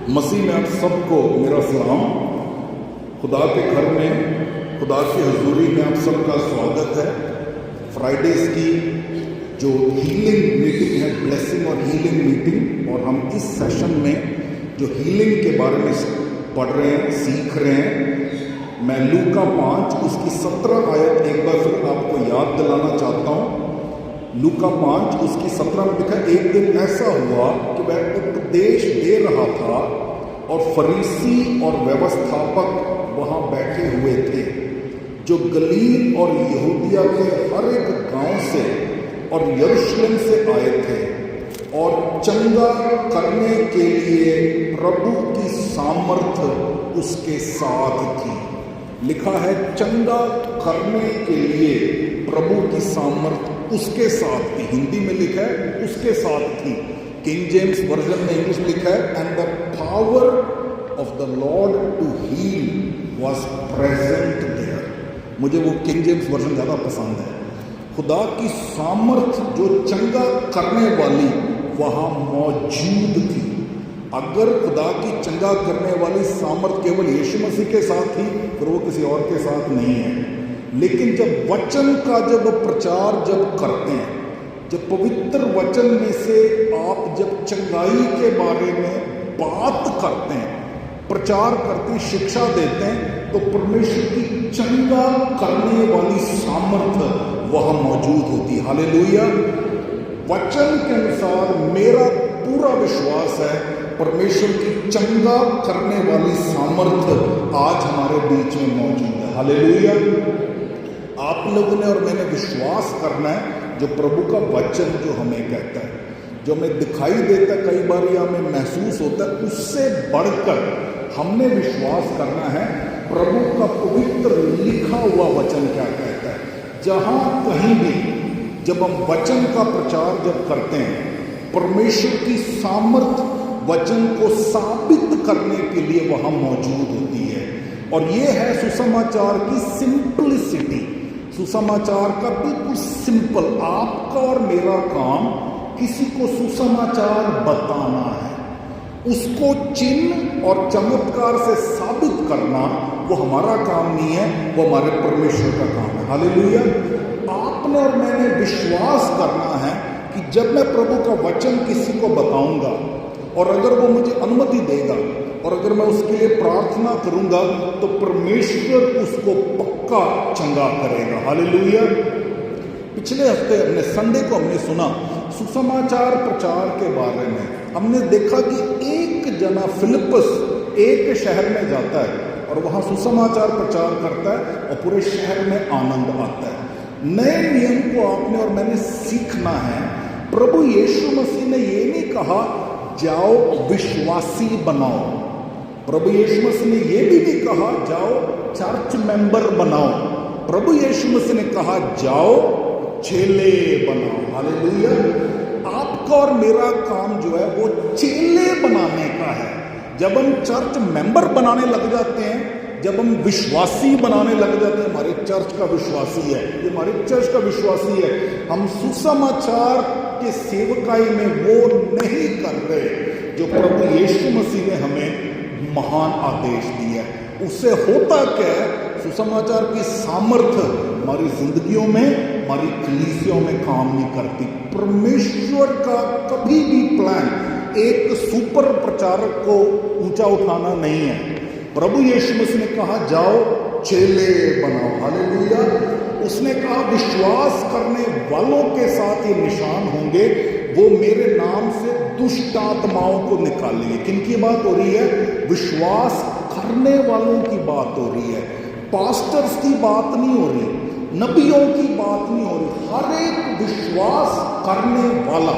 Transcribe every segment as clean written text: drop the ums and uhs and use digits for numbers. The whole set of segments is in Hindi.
मसीह में आप सबको मेरा सलाम। खुदा के घर में, खुदा की हजूरी में आप सबका स्वागत है। फ्राइडेज की जो हीलिंग मीटिंग है, ब्लेसिंग और हीलिंग मीटिंग, और हम इस सेशन में जो हीलिंग के बारे में पढ़ रहे हैं, सीख रहे हैं। मैं लूका 5 उसकी 17 आयत एक बार फिर आपको याद दिलाना चाहता हूँ। लूका 5 उसकी 17 में लिखा, एक दिन ऐसा हुआ कि वह उपदेश दे रहा था और फरीसी और व्यवस्थापक वहाँ बैठे हुए थे, जो गलील और यहूदिया के हर एक गांव से और यरूशलेम से आए थे, और चंगा करने के लिए प्रभु की सामर्थ उसके साथ थी। लिखा है, चंगा करने के लिए प्रभु की सामर्थ उसके साथ थी। हिंदी में लिखा है उसके साथ थी। किंग जेम्स वर्जन में इंग्लिश में लिखा है, and the power of the Lord to heal was present there. मुझे वो किंग जेम्स वर्जन ज़्यादा पसंद है। खुदा की सामर्थ जो चंगा करने वाली वहाँ मौजूद थी। अगर खुदा की चंगा करने वाली सामर्थ केवल यीशु मसीह के साथ थी, फिर वो किसी और के साथ नहीं है। लेकिन जब वचन का प्रचार करते हैं, जब पवित्र वचन में से आप जब चंगाई के बारे में बात करते हैं, प्रचार करते हैं, शिक्षा देते हैं, तो परमेश्वर की चंगा करने वाली सामर्थ वहाँ मौजूद होती है। हालेलुया। वचन के अनुसार मेरा पूरा विश्वास है, परमेश्वर की चंगा करने वाली सामर्थ आज हमारे बीच में मौजूद है। हालेलुया। आप लोगों ने और मैंने विश्वास करना है जो प्रभु का वचन जो हमें कहता है, जो हमें दिखाई देता है, कई बार या हमें महसूस होता है, उससे बढ़कर हमने विश्वास करना है प्रभु का पवित्र लिखा हुआ वचन क्या कहता है। जहाँ कहीं भी जब हम वचन का प्रचार करते हैं, परमेश्वर की सामर्थ वचन को साबित करने के लिए वहाँ मौजूद होती है। और ये है सुसमाचार की सिंपलिसिटी। सुसमाचार का बिल्कुल सिंपल, आपका और मेरा काम किसी को सुसमाचार बताना है, उसको चिन्ह और चमत्कार से साबित करना वो हमारा काम नहीं है, वो हमारे परमेश्वर का काम है। हालेलुया। आपने और मैंने विश्वास करना है कि जब मैं प्रभु का वचन किसी को बताऊंगा, और अगर वो मुझे अनुमति देगा और अगर मैं उसके लिए प्रार्थना करूंगा, तो परमेश्वर उसको पक्का चंगा करेगा। हालेलुया। पिछले हफ्ते हमने संडे को हमने सुना सुसमाचार प्रचार के बारे में। हमने देखा कि एक जना फिलिप्पस एक शहर में जाता है और वहाँ सुसमाचार प्रचार करता है और पूरे शहर में आनंद आता है। नए नियम को आपने और मैंने सीखना है। प्रभु यीशु मसीह ने ये नहीं कहा जाओ विश्वासी बनाओ। प्रभु यीशु मसीह ने यह भी नहीं कहा जाओ चर्च मेंबर बनाओ। प्रभु यीशु मसीह ने कहा जाओ चेले बनाओ। हालेलुया। आपका और मेरा काम जो है वो चेले बनाने का है। जब हम चर्च मेंबर बनाने लग जाते हैं, जब हम विश्वासी बनाने लग जाते हैं, हमारे चर्च का विश्वासी है, ये हमारे चर्च का विश्वासी है, हम सुसमाचार के सेवकाई में वो नहीं कर रहे जो प्रभु यीशु मसीह ने हमें महान आदेश दिया है। उससे होता क्या है, सुसमाचार की सामर्थ हमारी जिंदगियों में, हमारी कलीसियों में काम नहीं करती। परमेश्वर का कभी भी प्लान एक सुपर प्रचारक को ऊंचा उठाना नहीं है। प्रभु यीशु मसीह ने कहा जाओ चेले बनाओ। हालेलुया। उसने कहा विश्वास करने वालों के साथ ये निशान होंगे, वो मेरे नाम से दुष्ट आत्माओं को निकालेंगे। किनकी बात हो रही है? विश्वास करने वालों की बात हो रही है। पास्टर्स की बात नहीं हो रही, नबियों की बात नहीं हो रही। हर एक विश्वास करने वाला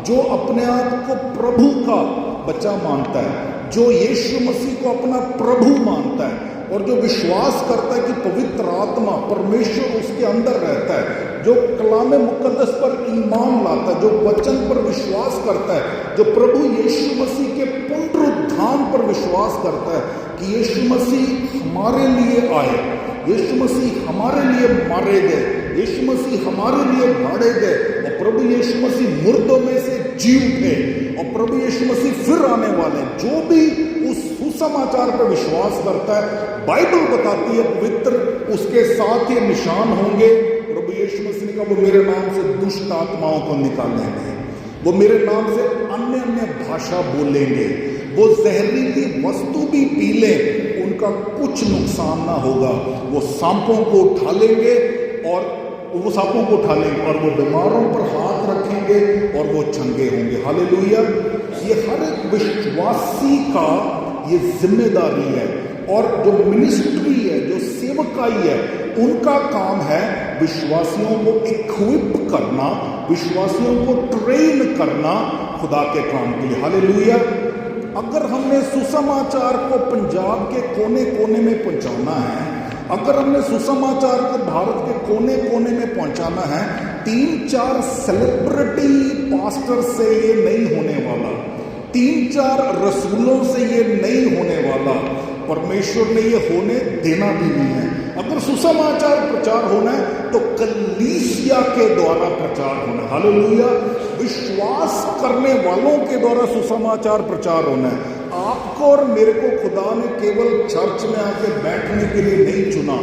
जो अपने आप को प्रभु का बच्चा मानता है, जो यीशु मसीह को अपना प्रभु मानता है, और जो विश्वास करता है कि पवित्र आत्मा परमेश्वर उसके अंदर रहता है, जो कलाम मुकद्दस पर ईमान लाता है, जो वचन पर विश्वास करता है, जो प्रभु यीशु मसीह के पुनरुत्थान पर विश्वास करता है कि यीशु मसीह हमारे लिए आए, यीशु मसीह हमारे लिए मारे गए, यीशु मसीह हमारे लिए गाड़े गए, और प्रभु यीशु मसीह मुर्दों में से जी उठे, और प्रभु यीशु मसीह फिर आने वाले हैं। जो भी उस सुसमाचार पर विश्वास करता है, बाइबल बताती है पवित्र, उसके साथ ये निशान होंगे। प्रभु यीशु मसीह ने कहा वो मेरे नाम से दुष्ट आत्माओं को निकालेंगे, वो मेरे नाम से अन्य अन्य भाषा बोलेंगे, वो जहरीली वस्तु भी पी लें उनका कुछ नुकसान ना होगा, वो सांपों को उठा लेंगे और वो बीमारों पर हाथ रखेंगे और वो चंगे होंगे। हालेलुया। ये हर एक विश्वासी का ये जिम्मेदारी है, और जो मिनिस्ट्री है, जो सेवकाई है, उनका काम है विश्वासियों को इक्विप करना, विश्वासियों को ट्रेन करना खुदा के काम के लिए। हालेलुया। अगर हमने सुसमाचार को पंजाब के कोने कोने में पहुंचाना है, अगर हमने सुसमाचार को भारत के कोने कोने में पहुंचाना है, 3-4 सेलिब्रिटी पास्टर से ये नहीं होने वाला, 3-4 रसूलों से ये नहीं होने वाला, परमेश्वर ने ये होने देना भी नहीं है। अगर सुसमाचार प्रचार होना है तो कलीसिया के द्वारा प्रचार होना है। हालेलुया। विश्वास करने वालों के द्वारा सुसमाचार प्रचार होना है। आपको और मेरे को खुदा ने केवल चर्च में आके बैठने के लिए नहीं चुना।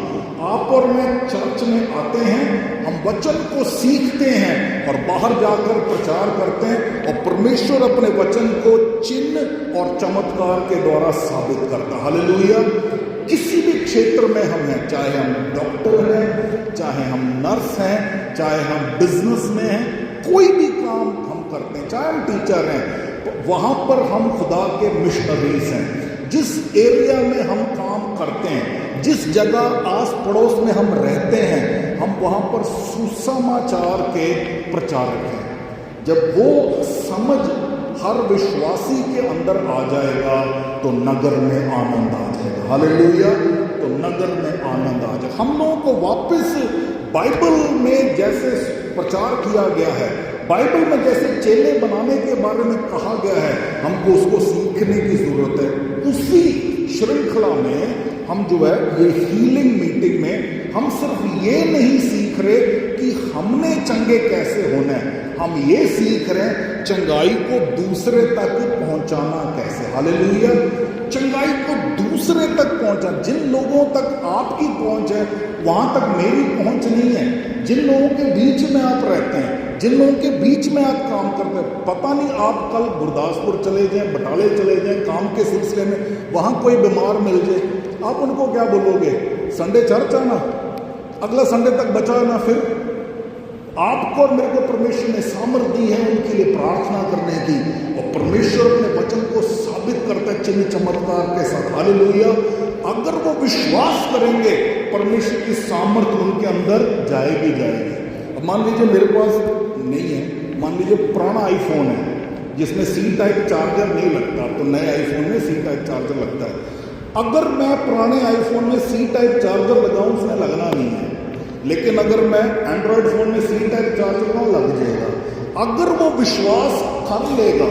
आप और मैं चर्च में आते हैं, हम वचन को सीखते हैं और बाहर जाकर प्रचार करते हैं, और परमेश्वर अपने वचन को चिन्ह और चमत्कार के द्वारा साबित करता है। हालेलुया। किसी भी क्षेत्र में हम हैं, चाहे हम डॉक्टर हैं, चाहे हम नर्स हैं, चाहे हम बिजनेस में हैं, कोई भी काम हम करते हैं, चाहे हम टीचर हैं, वहां पर हम खुदा के मिशनरीज हैं। जिस एरिया में हम काम करते हैं, जिस जगह आस पड़ोस में हम रहते हैं, हम वहां पर सुसमाचार के प्रचारक हैं। जब वो समझ हर विश्वासी के अंदर आ जाएगा तो नगर में आनंद आ जाएगा। हालेलुया। तो नगर में आनंद आ जाएगा। हम लोगों को वापस बाइबल में जैसे प्रचार किया गया है, बाइबल में जैसे चेले बनाने के बारे में कहा गया है, हमको उसको सीखने की जरूरत है। उसी श्रृंखला में हम जो है ये हीलिंग मीटिंग में हम सिर्फ ये नहीं सीख रहे कि हमने चंगे कैसे होना है, हम ये सीख रहे हैं चंगाई को दूसरे तक पहुंचाना कैसे। हालेलुया। चंगाई को दूसरे तक पहुंचा, जिन लोगों तक आपकी पहुंच है वहां तक मेरी पहुंच नहीं है। जिन लोगों के बीच में आप रहते हैं, जिन लोगों के बीच में आप काम करते हैं, पता नहीं आप कल गुरदासपुर चले जाएं, बटाले चले जाएं काम के सिलसिले में, वहां कोई बीमार मिल जाए, आप उनको क्या बोलोगे? संडे चर्च आना, अगला संडे तक बचा ना। फिर आपको और मेरे को परमेश्वर ने सामर्थ्य दी है उनके लिए प्रार्थना करने की, और परमेश्वर अपने वचन को साबित करता है चिन्ह चमत्कार के साथ। हालेलुया। अगर वो विश्वास करेंगे, परमेश्वर की सामर्थ्य उनके अंदर जाएगी। अब मान लीजिए मेरे पास नहीं है, मान लीजिए पुराना आईफोन है जिसमें सी टाइप चार्जर नहीं लगता, तो नए आईफोन में सी टाइप चार्जर लगता है। अगर मैं पुराने आईफोन में सी टाइप चार्जर लगाऊं, उसमें लगना नहीं है, लेकिन अगर मैं एंड्रॉयड फोन में सी टाइप चार्जर लगाऊं, लग जाएगा। अगर वो विश्वास कर लेगा,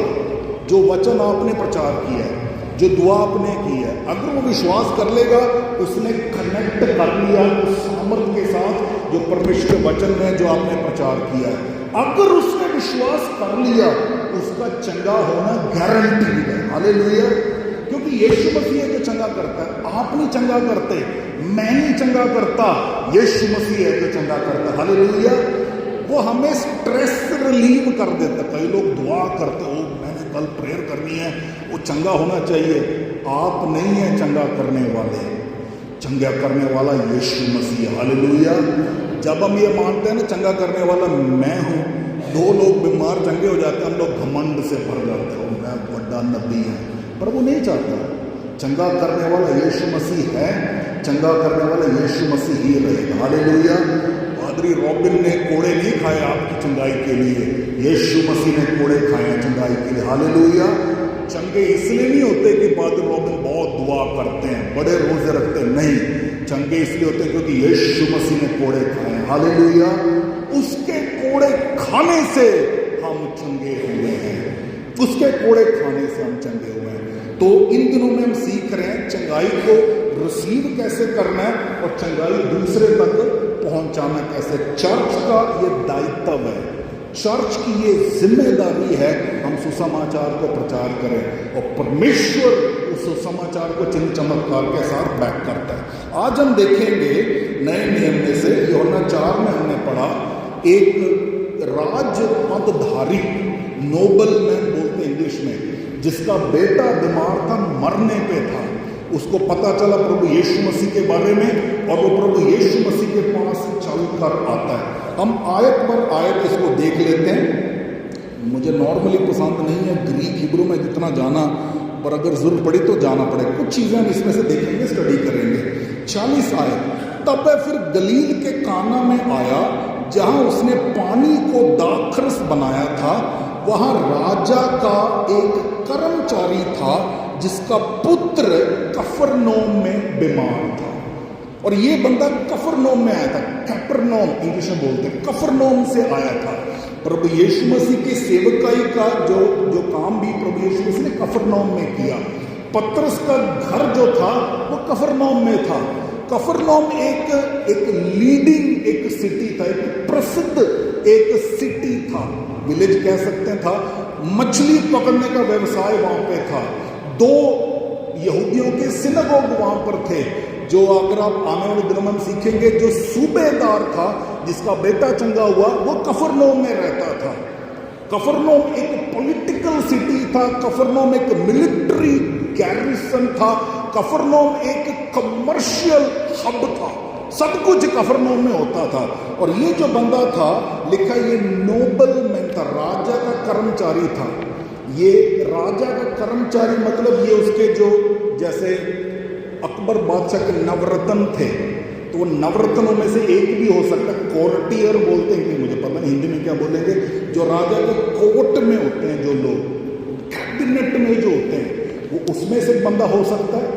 जो वचन आपने प्रचार किया है, जो दुआ आपने की है, अगर वो विश्वास कर लेगा, उसने कनेक्ट कर लिया उस सामर्थ्य के साथ जो परमेश्वर के वचन में जो आपने प्रचार किया है, अगर उसने विश्वास कर लिया, उसका चंगा होना गारंटीड है। हालेलुया। क्योंकि यीशु मसीह है जो चंगा करता है, आप नहीं चंगा करते, मैं नहीं चंगा करता, यीशु मसीह है जो चंगा करता है। हालेलुया। वो हमें स्ट्रेस रिलीव कर देता। कई लोग दुआ करते हो, मैंने कल प्रेयर करनी है, वो चंगा होना चाहिए। आप नहीं है चंगा करने वाले, चंगा करने वाला यीशु मसीह। हालेलुया। जब हम ये मानते हैं ना चंगा करने वाला मैं हूँ, 2 लोग बीमार चंगे हो जाते हैं, हम लोग घमंड से भर जाते हो, मैं बड़ा नबी है। पर वो नहीं चाहता। चंगा करने वाला यीशु मसीह है, चंगा करने वाला यीशु मसीह ही रहेगा। हालेलुया। पादरी रॉबिन ने कोड़े नहीं खाए आपकी चंगाई के लिए, यीशु मसीह ने कोड़े खाए चंगाई के लिए। हालेलुया। चंगे इसलिए नहीं होते कि पादरी रॉबिन बहुत दुआ करते हैं, बड़े रोजे रखते हैं, नहीं, चंगे इसलिए होते हैं क्योंकि यीशु मसीह ने कोड़े खाए। हालेलुया। उसके कोड़े खाने से हम चंगे हुए हैं, उसके कोड़े खाने से हम चंगे हुए हैं। तो इन दिनों में हम सीख रहे हैं चंगाई को रिसीव कैसे करना है और चंगाई दूसरे तक पहुंचाना कैसे। चर्च का ये दायित्व है, चर्च की ये जिम्मेदारी है, हम सुसमाचार को प्रचार करें और परमेश्वर उस सुसमाचार को चिन्ह चमत्कार के साथ बैक करता है। आज हम देखेंगे नए नियम में से यूहन्ना 4 में हमने पढ़ा, एक राज पदधारी, नोबल मैन बोलते हैं इंग्लिश में, जिसका बेटा बीमार था, मरने पे था। उसको पता चला प्रभु यीशु मसीह के बारे में और वो प्रभु यीशु मसीह के पास चल कर आता है। हम आयत पर आयत इसको देख लेते हैं। मुझे नॉर्मली पसंद नहीं है ग्रीक हिब्रू में जितना जाना, पर अगर जरूरत पड़ी तो जाना पड़े। कुछ चीज़ें हम इसमें से देखेंगे, स्टडी करेंगे। 40 आयत, तब वह फिर गलील के काना में आया जहाँ उसने पानी को दाखरस बनाया था। वहाँ राजा का एक कर्मचारी था जिसका पुत्र कफरनौम में बीमार था। और ये बंदा कफरनौम में आया था, कैपरनौम इंग्लिश में बोलते हैं, कफरनौम से आया था। प्रभु यीशु मसीह की सेवकाई का जो काम भी प्रभु यीशु मसीह ने कफरनौम में किया। पतरस का घर जो था वो कफरनौम में था। कफरनौम एक लीडिंग एक सिटी था, एक प्रसिद्ध एक सिटी था, विलेज कह सकते हैं था। मछली पकड़ने का व्यवसाय वहां पे था। 2 यहूदियों के सिनगोग वहां पर थे, जो अगर आप आने वाले दिनों में सीखेंगे, जो सूबेदार था जिसका बेटा चंगा हुआ वो कफरनौम में रहता था। कफरनौम एक पॉलिटिकल सिटी था, कफरनौम एक मिलिट्री गैरिसन था, कफरनौम एक कमर्शियल हब था। सब कुछ कफरनौम में होता था। और ये जो बंदा था, लिखा ये नोबल मैन था, राजा का कर्मचारी था। ये राजा का कर्मचारी मतलब ये उसके जो, जैसे अकबर बादशाह के नवरत्न थे, तो वो नवरत्नों में से एक भी हो सकता है। कोर्टियर बोलते हैं कि मुझे पता नहीं हिंदी में क्या बोलेंगे, जो राजा के कोर्ट में होते हैं, जो लोग कैबिनेट में जो होते हैं, वो उसमें से बंदा हो सकता है।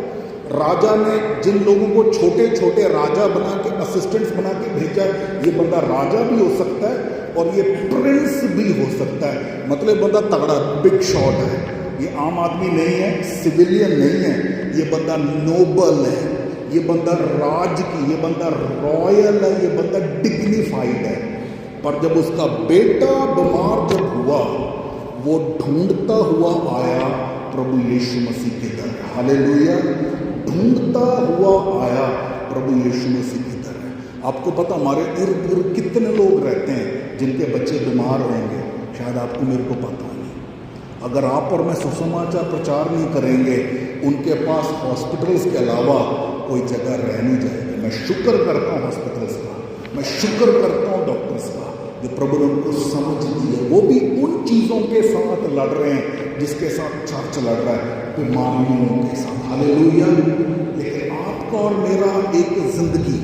राजा ने जिन लोगों को छोटे छोटे राजा बना के, असिस्टेंट्स बना के भेजा, ये बंदा राजा भी हो सकता है और ये प्रिंस भी हो सकता है। मतलब बंदा तगड़ा, बिग शॉट है, ये आम आदमी नहीं है, सिविलियन नहीं है, ये बंदा नोबल है, ये बंदा राज की, ये बंदा रॉयल है, ये बंदा डिग्निफाइड है। पर जब उसका बेटा बीमार जब हुआ, वो ढूंढता हुआ आया प्रभु यीशु मसीह के दर। हालेलुया, ढूंढता हुआ आया प्रभु यीशु मसीह की दर। आपको पता हमारे इर्द गिर्द कितने लोग रहते हैं जिनके बच्चे बीमार होंगे, शायद आपको मेरे को पता नहीं। अगर आप और मैं सुसमाचार प्रचार नहीं करेंगे, उनके पास हॉस्पिटल्स के अलावा कोई जगह रह नहीं जाएगी। मैं शुक्र करता हूँ हॉस्पिटल्स का, मैं शुक्र करता हूँ डॉक्टर्स का, जो प्रभु ने उनको समझ दी है। वो भी उन चीज़ों के साथ लड़ रहे हैं जिसके साथ चर्च लड़ रहा है, बीमारियों के साथ। हालेलुया। लेकिन आपका और मेरा एक जिंदगी,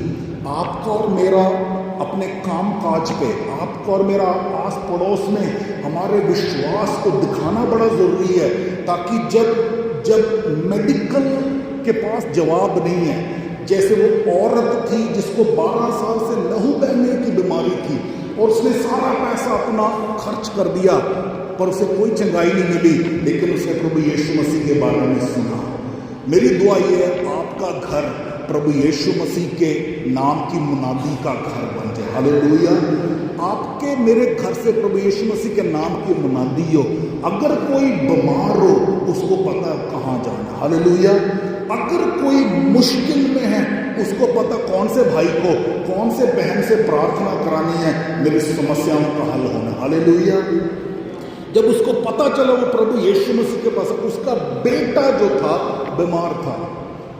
आपका और मेरा अपने काम काज पे, आपका और मेरा आस पड़ोस में हमारे विश्वास को दिखाना बड़ा ज़रूरी है, ताकि जब मेडिकल के पास जवाब नहीं है, जैसे वो औरत थी जिसको 12 साल से लहू बहने की बीमारी थी और उसने सारा पैसा अपना खर्च कर दिया, पर उसे कोई चंगाई नहीं मिली, लेकिन उसने प्रभु यीशु मसीह के बारे में सुना। मेरी दुआ ये है, आपका घर प्रभु यीशु मसीह के नाम की मुनादी का घर बन जाए। हालेलुया। आपके मेरे घर से प्रभु यीशु मसीह के नाम की मुनादी हो। अगर कोई बीमार हो, उसको पता कहाँ जाना। हालेलुया। अगर कोई मुश्किल में है, उसको पता कौन से भाई को, कौन से बहन से प्रार्थना करानी है, मेरी समस्याओं का हल होना। हालेलुया। जब उसको पता चला वो प्रभु यीशु मसीह के पास, उसका बेटा जो था बीमार था,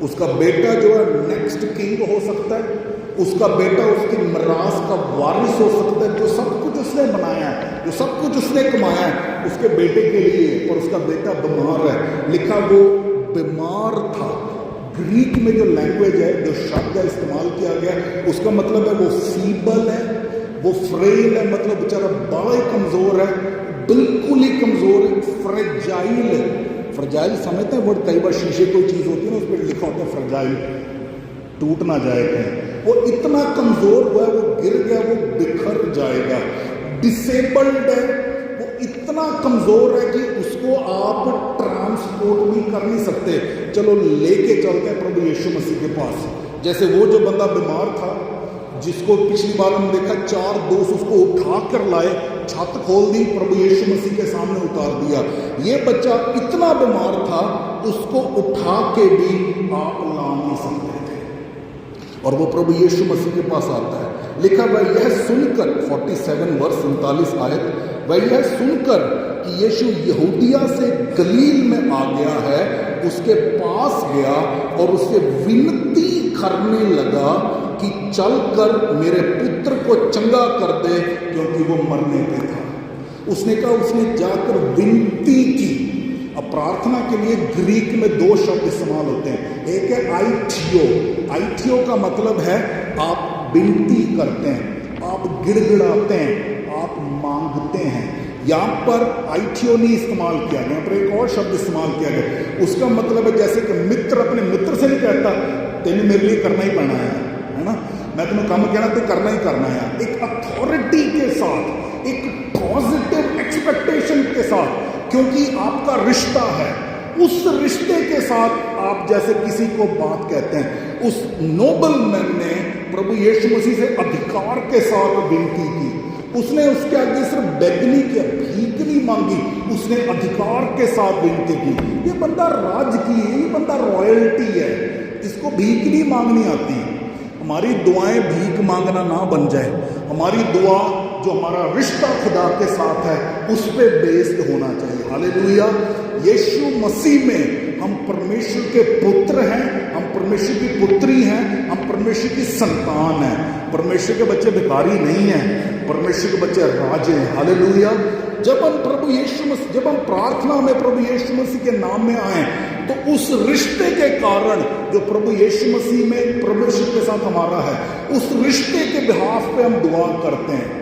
उसका बेटा जो है नेक्स्ट किंग हो सकता है, उसका बेटा उसकी मिरास का वारिस हो सकता है, जो सब कुछ उसने बनाया है, जो सब कुछ उसने कमाया है उसके बेटे के लिए, पर उसका बेटा बीमार है। लिखा वो बीमार था। ग्रीक में जो लैंग्वेज है, जो शब्द इस्तेमाल किया गया, उसका मतलब है वो फीबल है, वो फ्रेल है, मतलब बेचारा बड़ा ही कमज़ोर है, बिल्कुल ही कमज़ोर है, फ्रेजाइल है। फ्रेजाइल समझते हैं वर्ड, कई बार शीशे कोई चीज़ होती है ना, उस पर लिखा होता है फ्रेजाइल, टूट ना जाए कहीं। वो इतना कमज़ोर हुआ है, वो गिर गया, वो बिखर जाएगा। डिसेबल्ड है, वो इतना कमज़ोर है कि उसको आप ट्रांसपोर्ट भी कर नहीं सकते। चलो लेके चलते हैं प्रभु यीशु मसीह के पास। जैसे वो जो बंदा बीमार था, जिसको पिछली बार हमने देखा 4 दोस्त उसको उठा कर लाए, छत खोल दी, प्रभु यीशु मसीह के सामने उतार दिया। ये बच्चा इतना बीमार था, उसको उठा के भी आप ला नहीं सकते थे, और वो प्रभु यीशु मसीह के पास आता है। लिखा वह यह सुनकर 47 वर्ष 39 आयत, वह यह सुनकर कि यीशु यहूदिया से गलील में आ गया है, उसके पास गया और उससे विनती करने लगा कि चलकर मेरे पुत्र को चंगा कर दे, क्योंकि वो मरने पे था। उसने कहा, उसने जाकर विनती की। अब प्रार्थना के लिए ग्रीक में 2 शब्द इस्तेमाल होते हैं, एक है आइथियो। आइथियो का मतलब है आप विनती करते हैं, आप गिड़गिड़ाते हैं, आप मांगते हैं। यहाँ पर आइथियो नहीं इस्तेमाल किया गया, यहाँ पर एक और शब्द इस्तेमाल किया गया। उसका मतलब है जैसे कि मित्र अपने मित्र से नहीं कहता तेने मेरे लिए करना ही पड़ना है ना, मैं तुम्हें काम कहना तो करना ही करना है। एक अथॉरिटी के साथ, एक पॉजिटिव एक्सपेक्टेशन के साथ, क्योंकि आपका रिश्ता है, उस रिश्ते के साथ आप जैसे किसी को बात कहते हैं। उस नोबल मैन ने प्रभु यीशु मसीह से अधिकार के साथ विनती की। उसने उसके आगे सिर्फ बेगनी किया, भीख नहीं मांगी, उसने अधिकार के साथ विनती की। ये बंदा राजकीय है, ये बंदा रॉयल्टी है, इसको भीख नहीं मांगनी आती। हमारी दुआएं भीख मांगना ना बन जाए। हमारी दुआ जो हमारा रिश्ता खुदा के साथ है उस पे बेस्ड होना चाहिए। हालेलुया। यीशु मसीह में हम परमेश्वर के पुत्र हैं, हम परमेश्वर की पुत्री हैं, हम परमेश्वर की संतान हैं। परमेश्वर के बच्चे भिखारी नहीं हैं, परमेश्वर के बच्चे राजे हैं। हालेलुया। जब हम प्रभु यीशु मसीह, जब हम प्रार्थना में प्रभु यीशु मसीह के नाम में आए, तो उस रिश्ते के कारण जो प्रभु यीशु मसीह में परमेश्वर के साथ हमारा है, उस रिश्ते के बिहाफ पे हम दुआ करते हैं।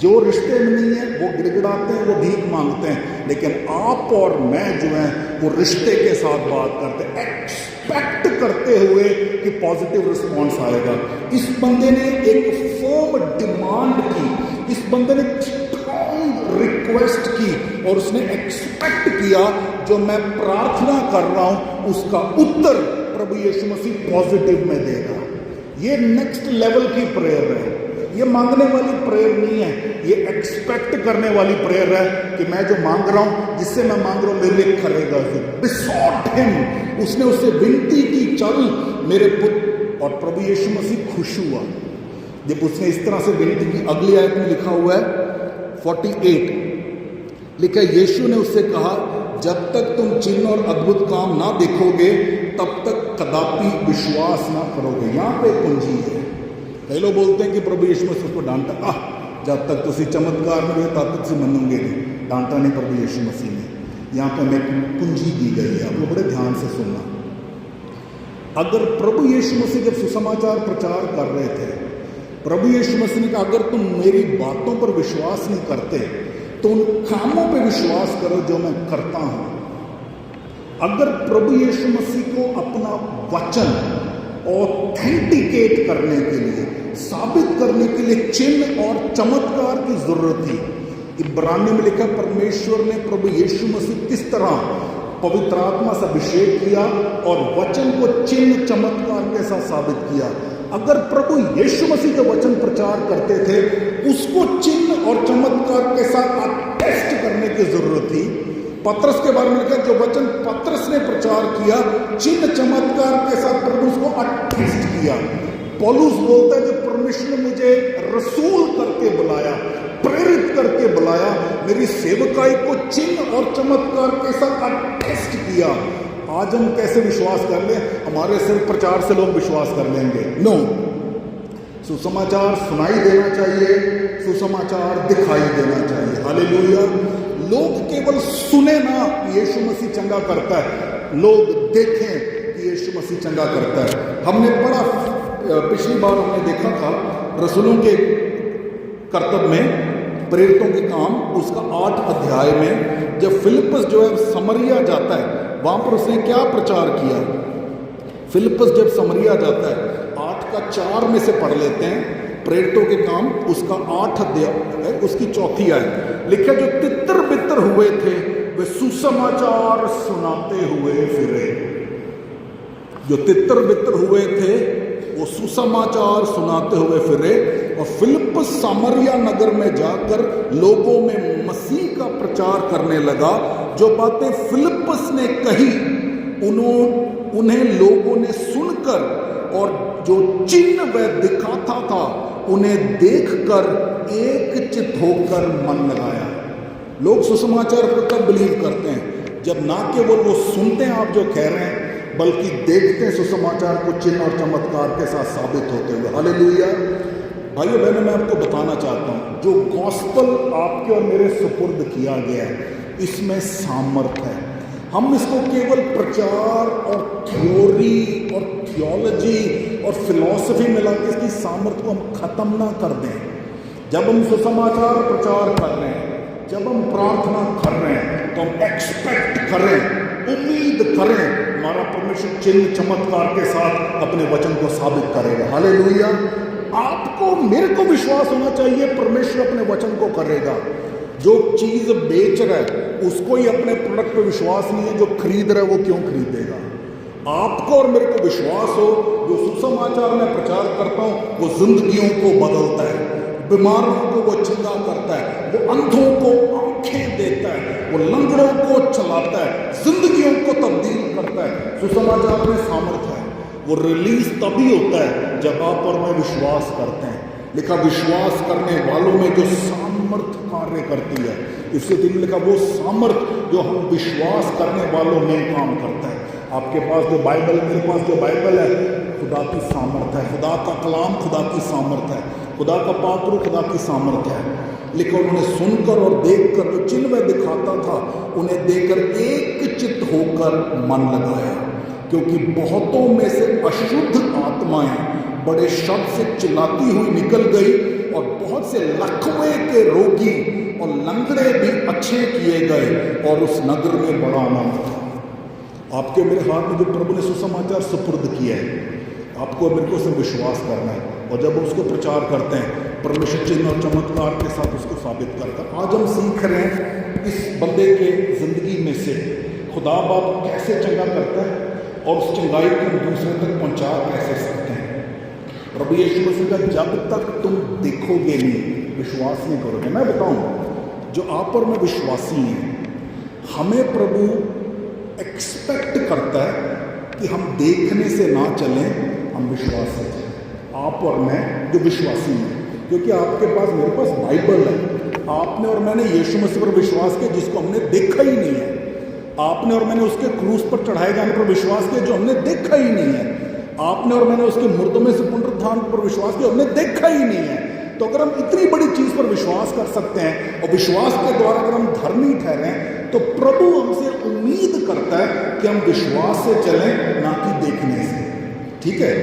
जो रिश्ते में नहीं है वो गिड़गिड़ाते हैं, वो भीख मांगते हैं, लेकिन आप और मैं जो है वो रिश्ते के साथ बात करते हैं, एक्सपेक्ट करते हुए कि पॉजिटिव रिस्पॉन्स आएगा। इस बंदे ने एक फर्म डिमांड की, इस बंदे ने स्ट्रॉन्ग रिक्वेस्ट की, और उसने एक्सपेक्ट किया जो मैं प्रार्थना कर रहा हूं उसका उत्तर प्रभु यीशु मसीह पॉजिटिव में देगा। ये नेक्स्ट लेवल की प्रेयर है, ये मांगने वाली प्रेयर नहीं है, ये एक्सपेक्ट करने वाली प्रेयर है कि मैं जो मांग रहा हूं, जिससे मैं मांग रहा हूं मेरे लिए करेगा। बिसॉट हिम, उसने उससे विनती की, चल मेरे पुत्र, और प्रभु यीशु मसीह खुश हुआ जब उसने इस तरह से विनती की। अगली आयत में लिखा हुआ है 48, लिखा यीशु ने उससे कहा, जब तक तुम चिन्ह और अद्भुत काम ना देखोगे तब तक कदापि विश्वास ना करोगे। यहाँ पे कुंजी है। कई लोग बोलते हैं कि प्रभु यीशु मसीह उसको डांटा, जब तक तुसी चमत्कार में तब तक से मनोगे नहीं। डांटा नहीं प्रभु यीशु मसीह ने। यहाँ पे हमें कुंजी दी गई है, आप लोग बड़े ध्यान से सुनना। अगर प्रभु यीशु मसीह जब सुसमाचार प्रचार कर रहे थे, प्रभु यीशु मसीह ने कहा, अगर तुम मेरी बातों पर विश्वास नहीं करते तो उन कामों पर विश्वास करो जो मैं करता हूं। अगर प्रभु यीशु मसीह को अपना वचन ऑथेंटिकेट करने के लिए, साबित करने के लिए चिन्ह और चमत्कार की जरूरत थी। इब्रानी में लिखा परमेश्वर ने प्रभु यीशु मसीह किस तरह पवित्र आत्मा से अभिषेक किया और वचन को चिन्ह चमत्कार के साथ साबित किया। अगर प्रभु यीशु मसीह जो वचन प्रचार करते थे उसको चिन्ह और चमत्कार के साथ अटेस्ट करने की जरूरत थी। पतरस के बारे में लिखा, जो वचन पतरस ने प्रचार किया चिन्ह चमत्कार के साथ प्रभु उसको अटेस्ट किया। पौलुस बोलता है, जब परमेश्वर ने मुझे रसूल करके बुलाया, प्रेरित करके बुलाया, मेरी सेवकाई को चिन्ह और चमत्कार के साथ अटेस्ट किया। आज हम कैसे विश्वास कर लें? हमारे सिर्फ प्रचार से लोग विश्वास कर लेंगे? नो। सुसमाचार सुनाई देना चाहिए, सुसमाचार दिखाई देना चाहिए। हालेलुया। लोग केवल सुने ना कि यीशु मसीह चंगा करता है, लोग देखें कि यीशु मसीह चंगा करता है। हमने पढ़ा, पिछली बार हमने देखा था रसूलों के कर्तव्य में, प्रेरितों के काम, उसका 8 अध्याय में जब फिलिप्पस जो है समरिया जाता है, वहां पर उसने क्या प्रचार किया। फिलिप्पस जब समरिया जाता है, 8 का 4 में से पढ़ लेते हैं, प्रेरितों के काम उसका 8 अध्याय उसकी 4थी आयत लिखा, जो तितर बितर हुए थे वे सुसमाचार सुनाते हुए फिरे। जो तितर बितर हुए थे वो सुसमाचार सुनाते हुए फिरे और फिलिप्पस सामरिया नगर में जाकर लोगों में मसीह का प्रचार करने लगा। जो बातें फिलिप्पस ने कही उन्हें लोगों ने सुनकर और जो चिन्ह वह दिखाता था उन्हें देखकर एकचित्त होकर मन लगाया। लोग सुसमाचार को तब बिलीव करते हैं जब ना केवल वो सुनते हैं आप जो कह रहे हैं, बल्कि देखते हैं सुसमाचार को चिन्ह और चमत्कार के साथ साबित होते हुए। हालेलुया। भाइयों बहनों, मैं आपको बताना चाहता हूं, जो गॉस्पल आपके और मेरे सुपुर्द किया गया है इसमें सामर्थ है। हम इसको केवल प्रचार और थ्योरी और थियोलॉजी और फिलॉसफी मिला के इसकी सामर्थ को हम खत्म ना कर दें। जब हम सुसमाचार प्रचार कर रहे हैं, जब हम प्रार्थना कर रहे हैं, तो हम एक्सपेक्ट करें, उम्मीद करें हमारा परमेश्वर चिन्ह चमत्कार के साथ अपने वचन को साबित करेगा। हालेलुया। आपको मेरे को विश्वास होना चाहिए परमेश्वर अपने वचन को करेगा। जो चीज बेच रहा है उसको ही अपने प्रोडक्ट पे विश्वास नहीं है, जो खरीद रहा है वो क्यों खरीदेगा। आपको और मेरे को विश्वास हो, जो सुसमाचार में प्रचार करता हूं वो जिंदगियों को बदलता है, बीमारों को वो चंगा करता है, वो अंधों को आंखें देता है, वो लंगड़ों को चलाता है, जिंदगियों को तब्दील करता है। सुसमाचार में सामर्थ्य है। वो रिलीज तभी होता है जब आप और मैं विश्वास करते हैं। लिखा विश्वास करने वालों में जो सामर्थ कार्य करती है। इससे दिन लिखा वो सामर्थ जो हम विश्वास करने वालों में काम करता है। आपके पास जो बाइबल, मेरे पास जो बाइबल है, खुदा की सामर्थ है। खुदा का कलाम खुदा की सामर्थ है। खुदा का पात्र खुदा की सामर्थ है। लेकिन उन्होंने सुनकर और देखकर जो चिन्ह वह दिखाता था उन्हें देखकर एक चित्त होकर मन लगाया, क्योंकि बहुतों में से अशुद्ध आत्माएं बड़े शब्द से चिल्लाती हुई निकल गई और बहुत से लकवे के रोगी और लंगड़े भी अच्छे किए गए और उस नगर में बड़ा आनंद था। आपके मेरे हाथ में जो प्रभु ने सुसमाचार सुपुर्द किया है, आपको मेरे को सिर्फ विश्वास करना है और जब उसको प्रचार करते हैं परमेश्वर चिन्ह और चमत्कार के साथ उसको साबित करता है। आज हम सीख रहे हैं इस बंदे के जिंदगी में से खुदा बाप कैसे चंगा करता है और उस चंगाई को दूसरे तक पहुंचा कैसे सकते हैं। प्रभु यीशु मसीह का जब तक तुम देखोगे नहीं, विश्वास नहीं करोगे। मैं बताऊं, जो आप और मैं विश्वासी हैं, हमें प्रभु एक्सपेक्ट करता है कि हम देखने से ना चलें, हम विश्वास से चलें। आप और मैं जो विश्वासी हैं, क्योंकि आपके पास मेरे पास बाइबल है। आपने और मैंने यीशु मसीह पर विश्वास किया जिसको हमने देखा ही नहीं है। आपने और मैंने उसके क्रूस पर चढ़ाए जाने पर विश्वास किया जो हमने देखा ही नहीं है। आपने और मैंने उसके मुर्दों में से पुनरुत्थान पर विश्वास किया, हमने देखा ही नहीं है। तो अगर हम इतनी बड़ी चीज पर विश्वास कर सकते हैं और विश्वास के द्वारा अगर हम धर्मी ठहरे, तो प्रभु हमसे उम्मीद करता है कि हम विश्वास से चलें, ना कि देखने से। ठीक है,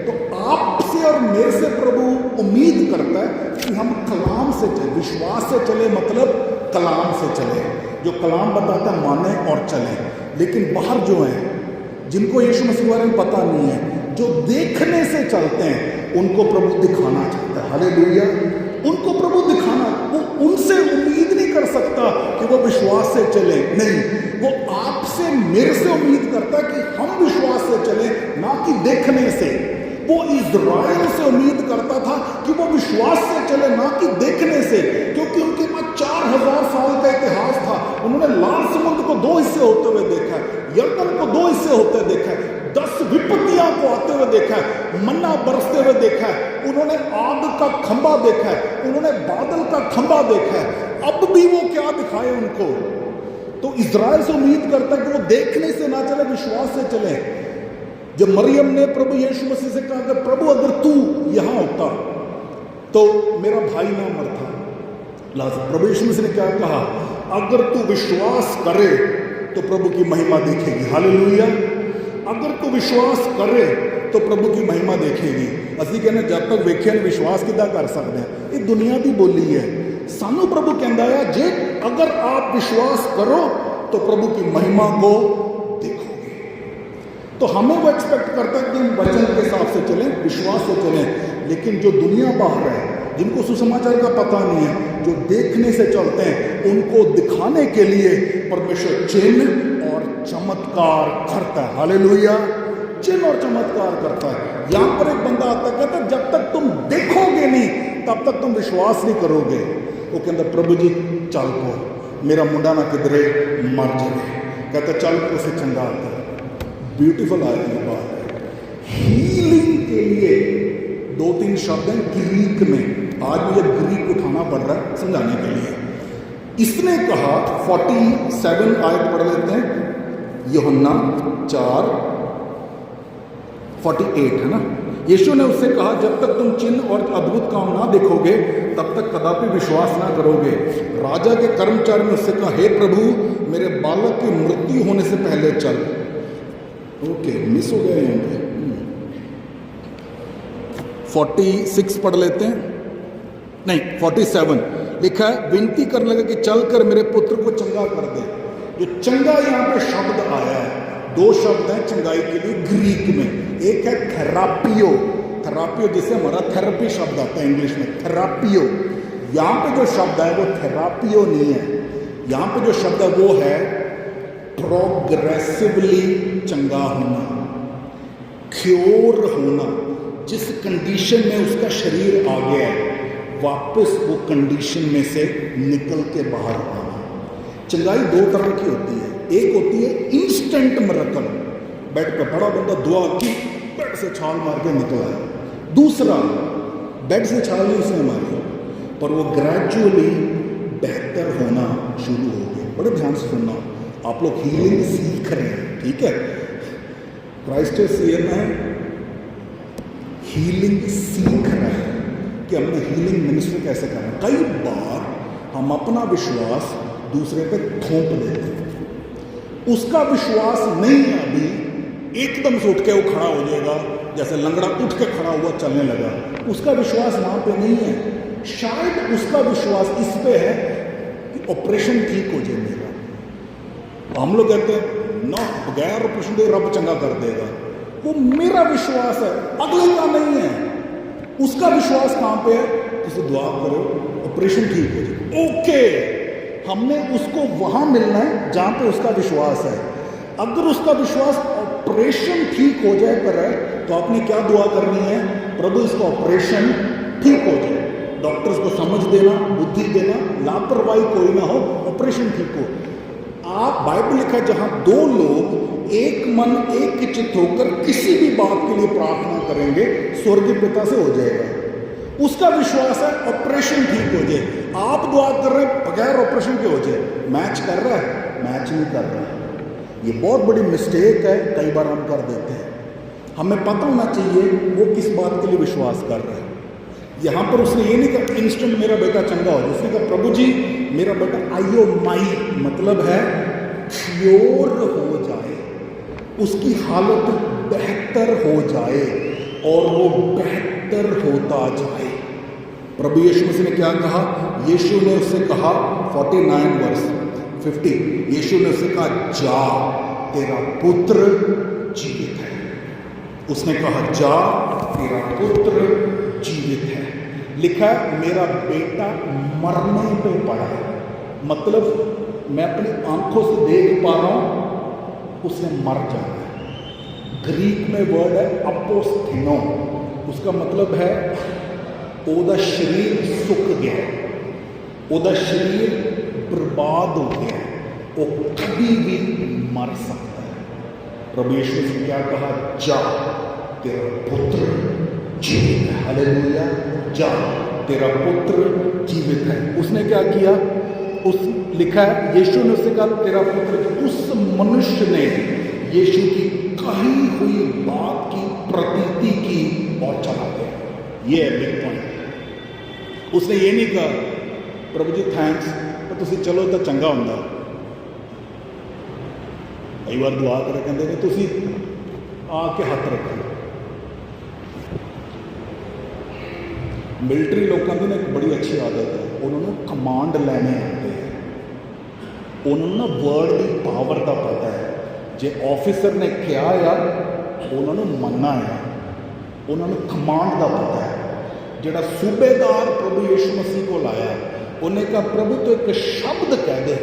तो आपसे और मेरे से प्रभु उम्मीद करता है कि हम कलाम से चले, विश्वास से चले, मतलब कलाम से चले। जो कलाम बताता है माने और चले। लेकिन बाहर जो है, जिनको यीशु मसीह के बारे में पता नहीं है, जो देखने से चलते हैं, उनको प्रभु दिखाना चाहता है। हालेलुया। उनको प्रभु दिखाना, वो उनसे उम्मीद नहीं कर सकता कि वो विश्वास से चले। नहीं, वो आपसे मेरे से उम्मीद करता है कि हम विश्वास से चले, ना कि देखने से। वो इज़राइल से उम्मीद करता था कि वो विश्वास से चले, ना कि देखने से, क्योंकि उनके पास 4000 साल का इतिहास था। उन्होंने लाल समुद्र को 2 हिस्से होते हुए देखा है, यरदन को 2 हिस्से होते देखा है, 10 विपत्तियां को आते हुए देखा है, मन्ना बरसते हुए देखा है, उन्होंने आग का खंभा देखा है, उन्होंने बादल का खंभा देखा है। अब भी वो क्या दिखाए उनको? तो इज़राइल से उम्मीद करता है कि वो देखने से ना चले, विश्वास से चले। जब मरियम ने प्रभु यीशु मसीह से कहा कि प्रभु अगर तू यहां होता तो मेरा भाई ना मरता, प्रभु यीशु मसीह ने क्या कहा? अगर तू विश्वास करे तो प्रभु की महिमा देखेगी। हालेलुया। अगर तू विश्वास करे तो प्रभु की महिमा देखेगी। असि कहने जब तक वेखे विश्वास किदा कर सकते हैं, ये दुनिया की बोली है। सानू प्रभु कहता है जे अगर आप विश्वास करो तो प्रभु की महिमा को देखोगे। तो हमें वो एक्सपेक्ट करता है कि हम वचन के हिसाब से चलें, विश्वास से चलें। लेकिन जो दुनिया बाहर है, जिनको सुसमाचार का पता नहीं है, जो देखने से चलते हैं, उनको दिखाने के लिए परमेश्वर चिन्ह और चमत्कार करता है। हालेलुया। चिन्ह और चमत्कार करता है। यहां पर एक बंदा आता है, कहता है जब तक तुम देखोगे नहीं तब तक तुम विश्वास नहीं करोगे। वो कहता प्रभु जी चल को मेरा मुंडा ना किधरे मर जाए। कहता चल को उसे चंगा आता है। ब्यूटीफुल आया ये बात है। हीलिंग के लिए 2-3 शब्द हैं ग्रीक में। आज मुझे ग्रीक उठाना पड़ रहा है समझाने के लिए। इसने कहा 47 आयत पढ़ लेते हैं, यूहन्ना 4:48 है ना। यीशु ने उससे कहा जब तक तुम चिन्ह और अद्भुत काम ना देखोगे तब तक कदापि विश्वास ना करोगे। राजा के कर्मचारी ने उससे कहा हे प्रभु मेरे बालक की मृत्यु होने से पहले चल। ओके मिस हो गया यहाँ पे। 46 पढ़ लेते हैं, नहीं 47 लिखा है विनती करने लगा कि चल कर मेरे पुत्र को चंगा कर दे। जो चंगा यहाँ पे शब्द आया है, 2 शब्द हैं चंगाई के लिए ग्रीक में। एक है थेरापियो, थेरापियो जिसे हमारा थेरेपी शब्द आता है इंग्लिश में, थेरापियो। यहाँ पे जो शब्द है वो थेरापियो नहीं है। यहाँ पे जो शब्द है वो है प्रोग्रेसिवली चंगा होना, क्योर होना। जिस कंडीशन में उसका शरीर आ गया है वापस वो कंडीशन में से निकल के बाहर आना। चंगाई 2 तरह की होती है। एक होती है इंस्टेंट मिरेकल, बेड पे बड़ा बंदा दुआ की बेड से छाल मार के निकला है। दूसरा बेड से छाल नहीं उसने मारी पर वो ग्रेजुअली बेहतर होना शुरू हो गया। बड़े ध्यान से सुनना, आप लोग हीलिंग सीख रहे हैं, ठीक है। क्राइस्ट सीएन है हीलिंग सीख रहे हैं कि हमने हीलिंग मिनिस्ट्री कैसे करना। कई बार हम अपना विश्वास दूसरे पे थोप देते हैं। उसका विश्वास नहीं है अभी, एकदम से उठ के वो खड़ा हो जाएगा, जैसे लंगड़ा उठ के खड़ा हुआ चलने लगा। उसका विश्वास वहां पे नहीं है। शायद उसका विश्वास इस पे है कि ऑपरेशन ठीक हो जाए मेरा। हम लोग कहते हैं ना बगैर ऑपरेशन के रब चंगा कर देगा। वो मेरा विश्वास है, अगले का नहीं है। उसका विश्वास कहां पे है? तुझे दुआ करो ऑपरेशन ठीक हो जाए। ओके, हमने उसको वहां मिलना है जहां पे उसका विश्वास है। अगर उसका विश्वास ऑपरेशन ठीक हो जाए पर है तो आपने क्या दुआ करनी है? प्रभु इसका ऑपरेशन ठीक हो जाए। डॉक्टर्स को समझ देना, बुद्धि देना, लापरवाही कोई ना हो, ऑपरेशन ठीक हो। आप बाइबल लिखा जहां 2 लोग एक मन एक चित्त होकर किसी भी बात के लिए प्रार्थना करेंगे स्वर्गीय पिता से हो जाएगा। उसका विश्वास है ऑपरेशन ठीक हो जाए। आप दुआ कर रहे हैं बगैर ऑपरेशन के हो जाए। मैच कर रहा है? मैच नहीं कर रहा है। ये बहुत बड़ी मिस्टेक है, कई बार हम कर देते हैं। हमें पता होना चाहिए वो किस बात के लिए विश्वास कर रहा है। यहाँ पर उसने ये नहीं कहा इंस्टेंट मेरा बेटा चंगा हो जाए। उसने कहा प्रभु जी मेरा बेटा आयो माई मतलब है क्योर हो जाए, उसकी हालत बेहतर हो जाए और वो बेहतर होता जाए। प्रभु यीशु मसीह ने क्या कहा? यीशु ने उससे कहा 49:50 यीशु ने उससे कहा जा तेरा पुत्र जीवित है। उसने कहा जा तेरा पुत्र जीवित है। लिखा है मेरा बेटा मरने पे पड़ा है, मतलब मैं अपनी आंखों से देख पा रहा हूं उसे मर जाना है। ग्रीक में वर्ड है अपोस्थेनो, उसका मतलब है ओदा शरीर सुख गया, ओदा शरीर बर्बाद हो गया, वो कभी भी मर सकता है। प्रभु यीशु ने क्या कहा? जा तेरा पुत्र जीवित है। हालेलुया, जा तेरा पुत्र जीवित है। उसने क्या किया? उस लिखा है यीशु ने उससे कहा तेरा पुत्र। उस मनुष्य ने यीशु की कही हुई बात की प्रतीति की और चला गया। ये है बिग पॉइंट। उसने ये नहीं कहा प्रभु जी थैंक्स तो तुसी चलो तो चंगा होंदा। कई बार दुआ कर कहते ने तुसी आके हाथ रखो। मिलिट्री लोगों की ना एक बड़ी अच्छी आदत है, उन्होंने कमांड लेने आते हैं, उन्होंने वर्ड की पावर का पता है। जे ऑफिसर ने क्या यार उन्होंने मनना है, उन्होंने कमांड का पता है। जोड़ा सूबेदार प्रभु यीशु मसीह को लाया उन्हें कहा प्रभु तो एक शब्द कह दे,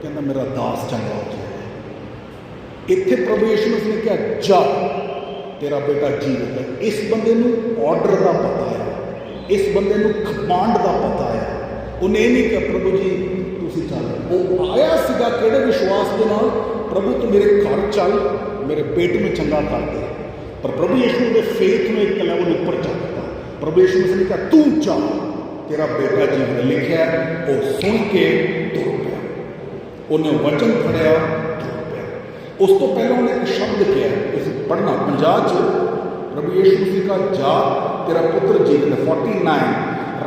कहना मेरा दास चंगा हो जाए। इतने प्रभु यीशु मसीह ने क्या जा तेरा बेटा जीवित है। इस बंदे नूं ऑर्डर का पता है, इस बंदे नूं कमांड का पता है। उन्हें ये नहीं कहा प्रभु जी तुसीं चल, वो आया सीगा किहड़े विश्वास के नाल, प्रभु तू मेरे घर चल, मेरे बेटे में चंगा कर दे। पर प्रभु यीशु के फेथ में एक लैवल ऊपर चढ़ता। प्रभु यीशु ने कहा तू चल, तेरा बेटा जीवन लिखा है। वो सुन के तुर पिया, उन्हें वचन फड़िया, तुर पिया। उस तो पहले उन्हें एक शब्द किया, इस पढ़ना 50 प्रभु यीशु मसीह का जा तेरा पुत्र जीवित है। 49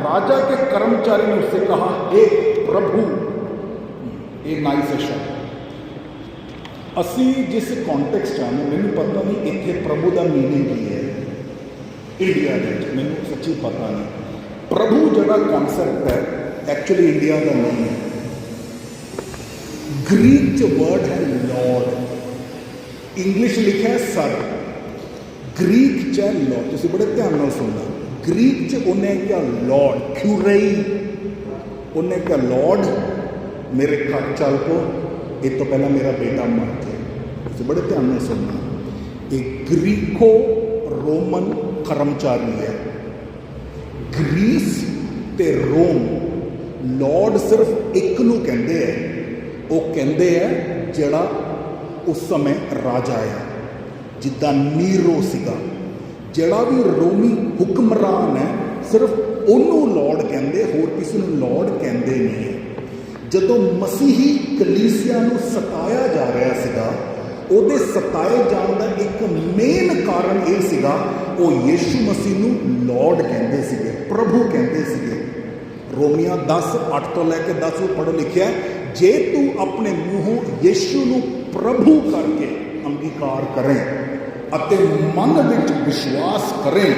राजा के कर्मचारी ने उससे कहा हे प्रभु, ये नाइस शब्द। असी जिस कॉन्टेक्स्ट है मैंने पता नहीं इतने प्रभु का मीनिंग की है इंडिया में, मैंने सच्ची पता नहीं। प्रभु जड़ा कॉन्सैप्ट है एक्चुअली इंडिया का नहीं है। ग्रीक च वर्ड है लॉर्ड, इंग्लिश लिखा है सर, ग्रीक च है लॉर्ड। तुम बड़े ध्यान नाल सुनना, ग्रीक च उन्हें क्या लॉर्ड, क्यूरई, उन्हें क्या लॉर्ड मेरे घर चल को, एक तो पहला मेरा बेटा मर गया। तुम बड़े ध्यान नाल सुनना, एक ग्रीको रोमन कर्मचारी है। ग्रीस ते रोम लॉर्ड सिर्फ एक नूं कहंदे है, वो कहंदे है जिहड़ा उस समय राजा है, जिद्दां नीरो सीगा। जिहड़ा भी रोमी हुक्मरान है सिर्फ ओनू लॉर्ड कहंदे, होर किसी नूं लॉर्ड कहंदे नहीं है। जदों मसीही कलीसिया नूं सताया जा रहा सीगा, ਉਹਦੇ ਸਤਾਏ ਜਾਣ ਦਾ ਇੱਕ ਮੇਨ ਕਾਰਨ ਇਹ ਸੀਗਾ, ਉਹ ਯीशु ਮਸੀਹ ਨੂੰ ਲॉर्ड ਕਹਿੰਦੇ ਸੀਗੇ, ਪ੍ਰਭੂ ਕਹਿੰਦੇ ਸੀਗੇ। ਰੋਮੀਆਂ 10:8 ਤੋਂ ਲੈ ਕੇ 10 ਨੂੰ ਪੜ੍ਹੋ, ਲਿਖਿਆ ਜੇ ਤੂੰ ਆਪਣੇ ਮੂੰਹੋਂ ਯीशु ਨੂੰ ਪ੍ਰਭੂ ਕਰਕੇ ਅੰਗੀਕਾਰ ਕਰੇ ਅਤੇ ਮਨ ਵਿੱਚ ਵਿਸ਼ਵਾਸ ਕਰੇ